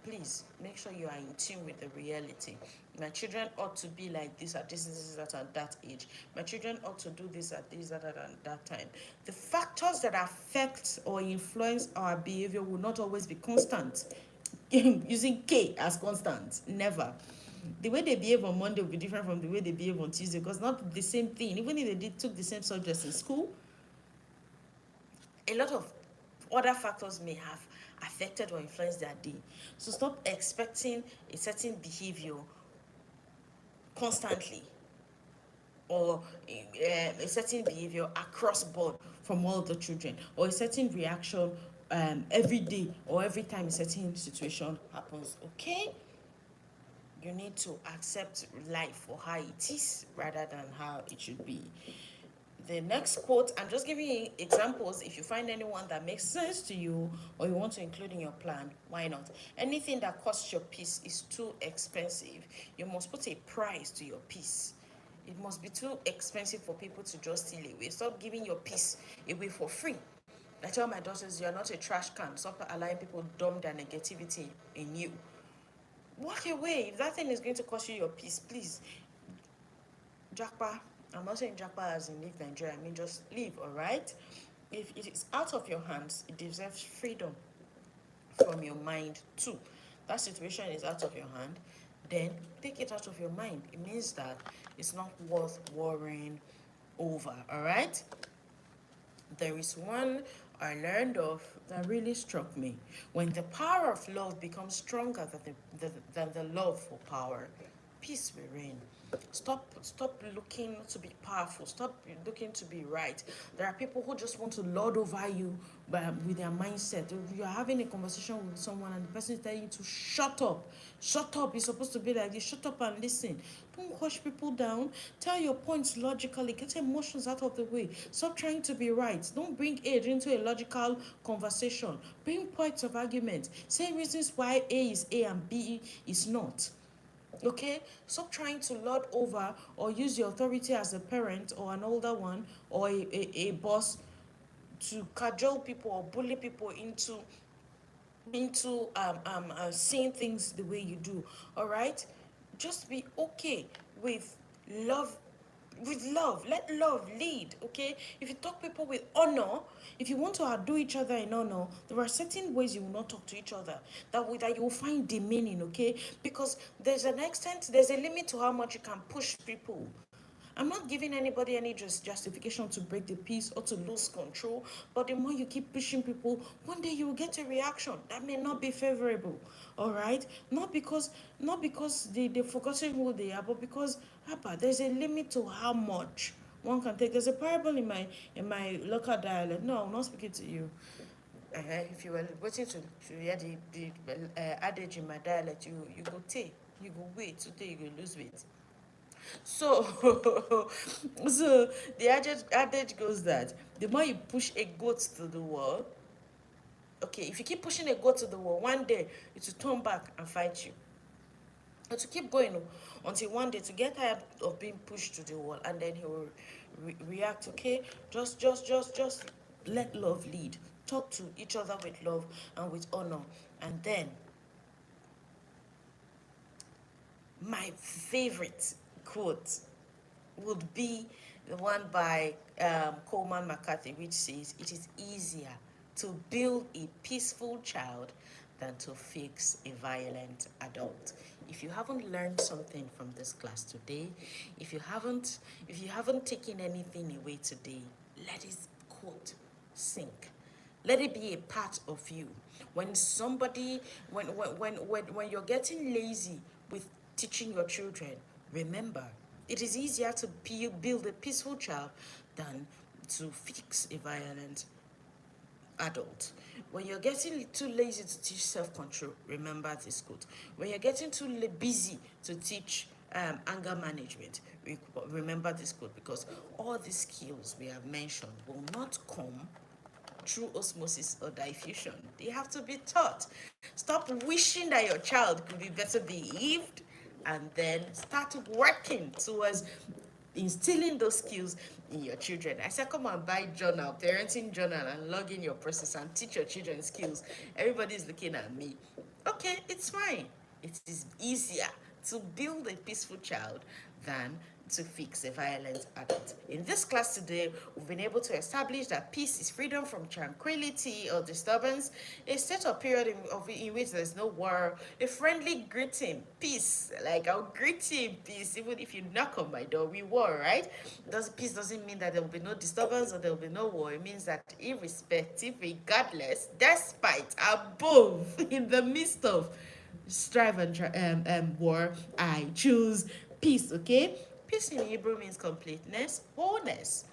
Please make sure you are in tune with the reality. My children ought to be like this at this at that age. My children ought to do this at this at that time. The factors that affect or influence our behavior will not always be constant. Using K as constant, never. The way they behave on Monday will be different from the way they behave on Tuesday because not the same thing. Even if took the same subjects in school, a lot of other factors may have affected or influenced their day. So stop expecting a certain behavior constantly or a certain behavior across board from all the children or a certain reaction every day or every time a certain situation happens. Okay, you need to accept life for how it is rather than how it should be. The next quote, I'm just giving you examples. If you find anyone that makes sense to you or you want to include in your plan, why not? Anything that costs your peace is too expensive. You must put a price to your peace. It must be too expensive for people to just steal away. Stop giving your peace away for free. I tell my daughters, you are not a trash can. Stop allowing people dump their negativity in you. Walk away. If that thing is going to cost you your peace, please. Jackpa, I'm not saying Jackpa as in leave Nigeria, I mean just leave, all right? If it is out of your hands, it deserves freedom from your mind too. That situation is out of your hand, then take it out of your mind. It means that it's not worth worrying over, all right? There is one I learned of that really struck me. When the power of love becomes stronger than the love for power, peace will reign. Stop looking to be powerful. Stop looking to be right. There are people who just want to lord over you with their mindset. You are having a conversation with someone and the person is telling you to shut up. Shut up. You're supposed to be like this. Shut up and listen. Don't hush people down. Tell your points logically. Get emotions out of the way. Stop trying to be right. Don't bring age into a logical conversation. Bring points of argument. Say reasons why A is A and B is not. Okay, stop trying to lord over or use your authority as a parent or an older one or a boss to cajole people or bully people into seeing things the way you do. All right, just be okay with love. With love, let love lead. Okay, if you talk people with honor, if you want to outdo each other in honor, there are certain ways you will not talk to each other that you will find demeaning. Okay, because there's a limit to how much you can push people. I'm not giving anybody any justification to break the peace or to lose control, but the more you keep pushing people, one day you will get a reaction that may not be favorable. All right, not because they've forgotten who they are, but because there's a limit to how much one can take. There's a parable in my local dialect. No, I'm not speaking to you. If you were waiting to hear the adage in my dialect, you go take, you go wait, today you go lose weight. So, so the adage goes that the more you push a goat to the wall, Okay, if you keep pushing a goat to the wall, one day it will turn back and fight you. And to keep going until one day to get tired of being pushed to the wall, and then he will react. Okay, just let love lead. Talk to each other with love and with honor, and then my favorite quote would be the one by Coleman McCarthy, which says, "It is easier to build a peaceful child than to fix a violent adult." If you haven't learned something from this class today, if you haven't taken anything away today, let this quote sink. Let it be a part of you. When somebody, when you're getting lazy with teaching your children, remember, it is easier to build a peaceful child than to fix a violent adult. When you're getting too lazy to teach self-control, remember this quote. When you're getting too busy to teach anger management, remember this quote, because all these skills we have mentioned will not come through osmosis or diffusion. They have to be taught. Stop wishing that your child could be better behaved, and then start working towards instilling those skills in your children. I said, come and buy journal, parenting journal, and log in your process and teach your children skills. Everybody's looking at me. Okay, it's fine. It is easier to build a peaceful child than to fix a violent adult. In this class today, we've been able to establish that peace is freedom from tranquility or disturbance, a state or period in which there's no war, a friendly greeting, peace. Like, I'll greet you in peace, even if you knock on my door, we war, right? Peace doesn't mean that there will be no disturbance or there will be no war. It means that irrespective, regardless, despite, above, in the midst of strife and war, I choose peace. Okay, peace in Hebrew means completeness, wholeness,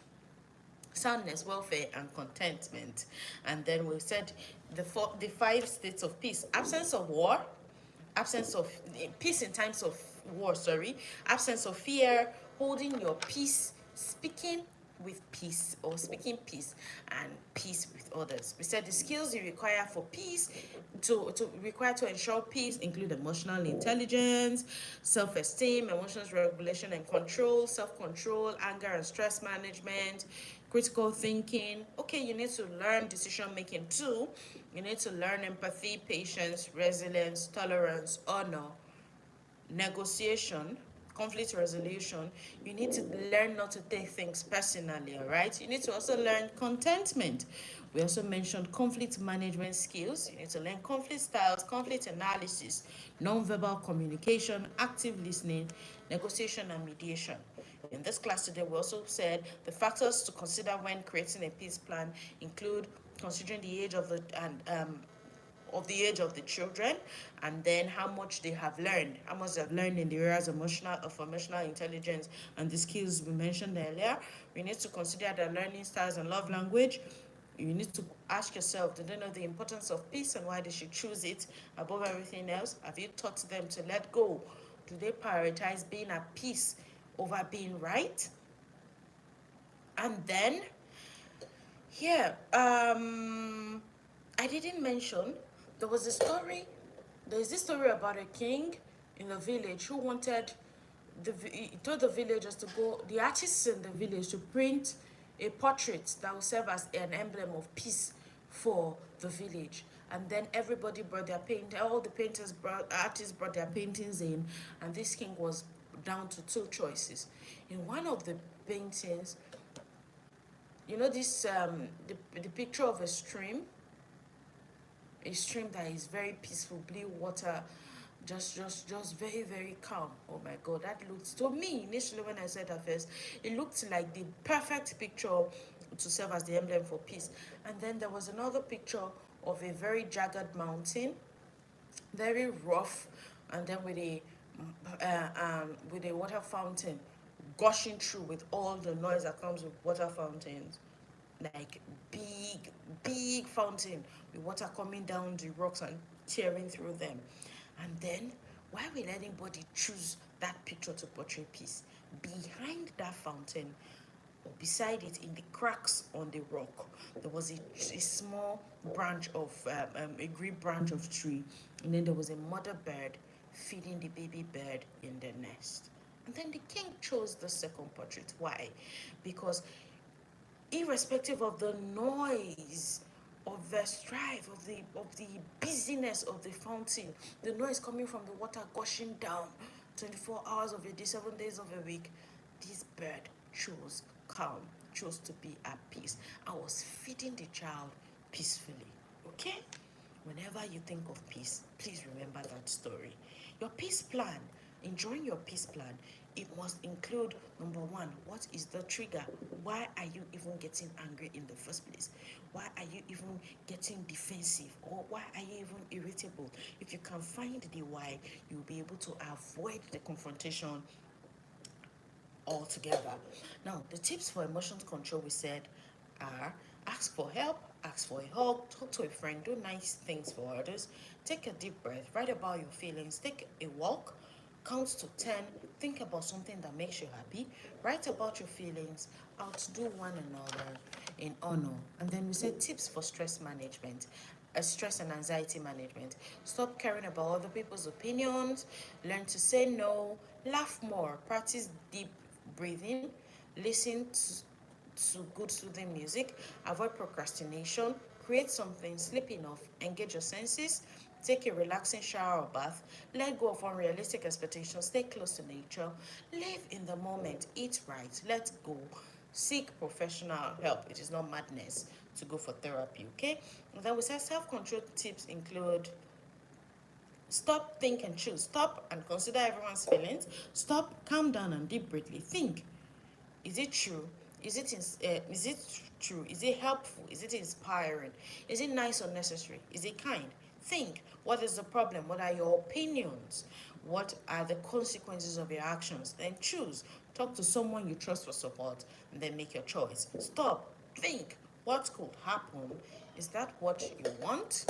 soundness, welfare, and contentment. And then we said the five states of peace: absence of war, absence of peace in times of war, absence of fear, holding your peace, speaking with peace or speaking peace, and peace with others. We said the skills you require for peace, to ensure peace, include emotional intelligence, self-esteem, emotions regulation and control, self-control, anger and stress management, critical thinking. Okay, you need to learn decision making too. You need to learn empathy, patience, resilience, tolerance, honor, negotiation, conflict resolution. You need to learn not to take things personally, all right? You need to also learn contentment. We also mentioned conflict management skills. You need to learn conflict styles, conflict analysis, non-verbal communication, active listening, negotiation, and mediation. In this class today, we also said the factors to consider when creating a peace plan include considering the age of the children, and then how much they have learned, in the areas of emotional intelligence and the skills we mentioned earlier. We need to consider their learning styles and love language. You need to ask yourself, do they know the importance of peace and why they should choose it above everything else? Have you taught them to let go? Do they prioritize being at peace over being right? And then, yeah, I didn't mention there's this story about a king in a village who wanted he told the villagers to go, the artists in the village, to print a portrait that will serve as an emblem of peace for the village. And then everybody brought their all the artists brought their paintings in, and this king was down to two choices. In one of the paintings, this the picture of a stream that is very peaceful, blue water, just very, very calm. Oh my god, that looked, to me initially when I said that first, it looked like the perfect picture to serve as the emblem for peace. And then there was another picture of a very jagged mountain, very rough, and then with a water fountain gushing through with all the noise that comes with water fountains, like big fountain with water coming down the rocks and tearing through them. And then, why will anybody choose that picture to portray peace? Behind that fountain Beside it, in the cracks on the rock, there was a small branch of a green branch of tree, and then there was a mother bird feeding the baby bird in the nest. And then the king chose the second portrait. Why? Because irrespective of the noise, of the strife, of the busyness of the fountain, the noise coming from the water gushing down 24 hours of a day, 7 days of a week, this bird chose calm, chose to be at peace, and was feeding the child peacefully. Okay? Whenever you think of peace, please remember that story. Your peace plan, enjoying your peace plan, it must include number one, what is the trigger? Why are you even getting angry in the first place? Why are you even getting defensive? Or why are you even irritable? If you can find the why, you'll be able to avoid the confrontation altogether. Now, the tips for emotions control we said are: ask for help, ask for a hug, talk to a friend, do nice things for others, take a deep breath, write about your feelings, take a walk, count to 10, think about something that makes you happy, write about your feelings, outdo one another in honor. And then we said tips for stress management. Stress and anxiety management. Stop caring about other people's opinions. Learn to say no. Laugh more. Practice deep breathing. Listen to good soothing music. Avoid procrastination. Create something. Sleep enough. Engage your senses. Take a relaxing shower or bath. Let go of unrealistic expectations. Stay close to nature. Live in the moment. Eat right. Let go. Seek professional help. It is not madness to go for therapy, okay? And then we said self-control tips include: stop, think, and choose. Stop and consider everyone's feelings. Stop, calm down, and deep breathly think. Is it true? Is it true? Is it helpful? Is it inspiring? Is it nice or necessary? Is it kind? Think. What is the problem? What are your opinions? What are the consequences of your actions? Then choose. Talk to someone you trust for support, and then make your choice. Stop. Think. What could happen? Is that what you want?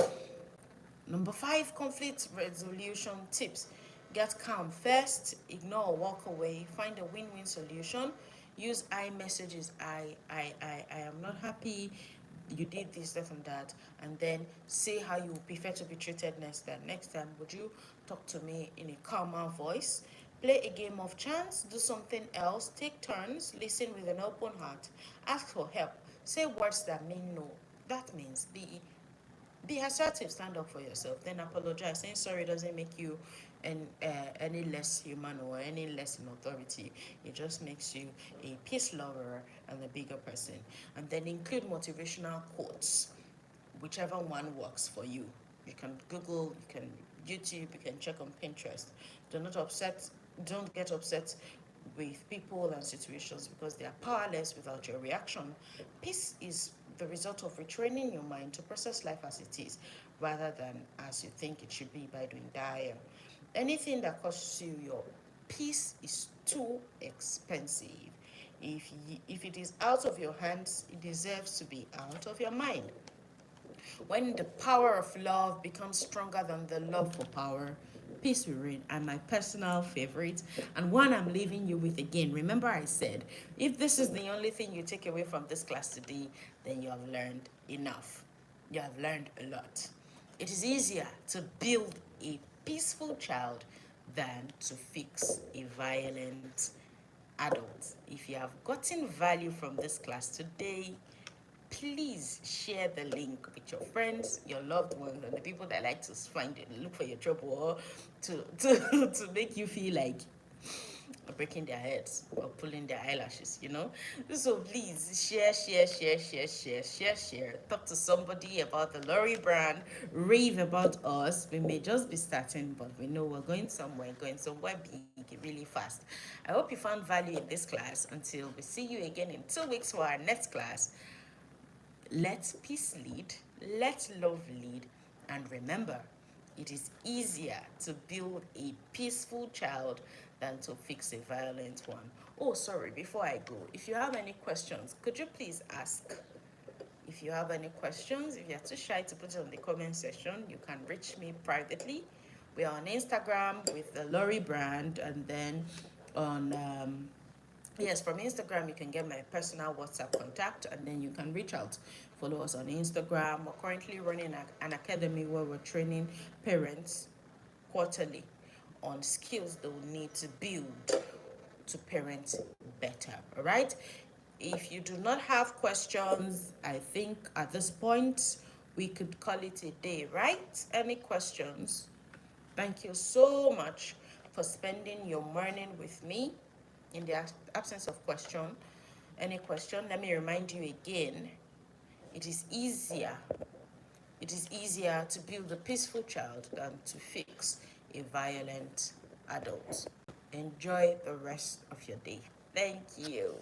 Number five, conflict resolution tips. Get calm first, ignore or walk away, find a win-win solution. Use I messages. I am not happy. You did this, that, and that. And then say how you prefer to be treated next time. Next time, would you talk to me in a calmer voice? Play a game of chance, do something else, take turns, listen with an open heart, ask for help, say words that mean no. That means be assertive, stand up for yourself, then apologize. Saying sorry doesn't make you any less human or any less in authority. It just makes you a peace lover and a bigger person. And then include motivational quotes, whichever one works for you. You can Google, you can YouTube, you can check on Pinterest. Don't get upset with people and situations because they are powerless without your reaction. Peace is the result of retraining your mind to process life as it is rather than as you think it should be by doing dire. Anything that costs you your peace is too expensive. If it is out of your hands, it deserves to be out of your mind. When the power of love becomes stronger than the love for power, peace will reign. And my personal favorite, and one I'm leaving you with again. Remember, I said, if this is the only thing you take away from this class today, then you have learned enough. You have learned a lot. It is easier to build a peaceful child than to fix a violent adult. If you have gotten value from this class today, please share the link with your friends, your loved ones, and the people that like to find it, look for your trouble, or to make you feel like breaking their heads or pulling their eyelashes. So please share. Talk to somebody about the Lori brand, rave about us. We may just be starting, but we know we're going somewhere big really fast. I hope you found value in this class. Until we see you again in 2 weeks for our next class, let peace lead, let love lead, and remember, it is easier to build a peaceful child than to fix a violent one. Oh, sorry, before I go, if you have any questions, could you please ask? If you have any questions, if you're too shy to put it on the comment section, you can reach me privately. We are on Instagram with the Lori brand, and then on Yes, from Instagram, you can get my personal WhatsApp contact and then you can reach out. Follow us on Instagram. We're currently running an academy where we're training parents quarterly on skills they will need to build to parent better. All right. If you do not have questions, I think at this point we could call it a day, right? Any questions? Thank you so much for spending your morning with me. In the absence of question, any question, let me remind you again, it is easier to build a peaceful child than to fix a violent adult. Enjoy the rest of your day. Thank you.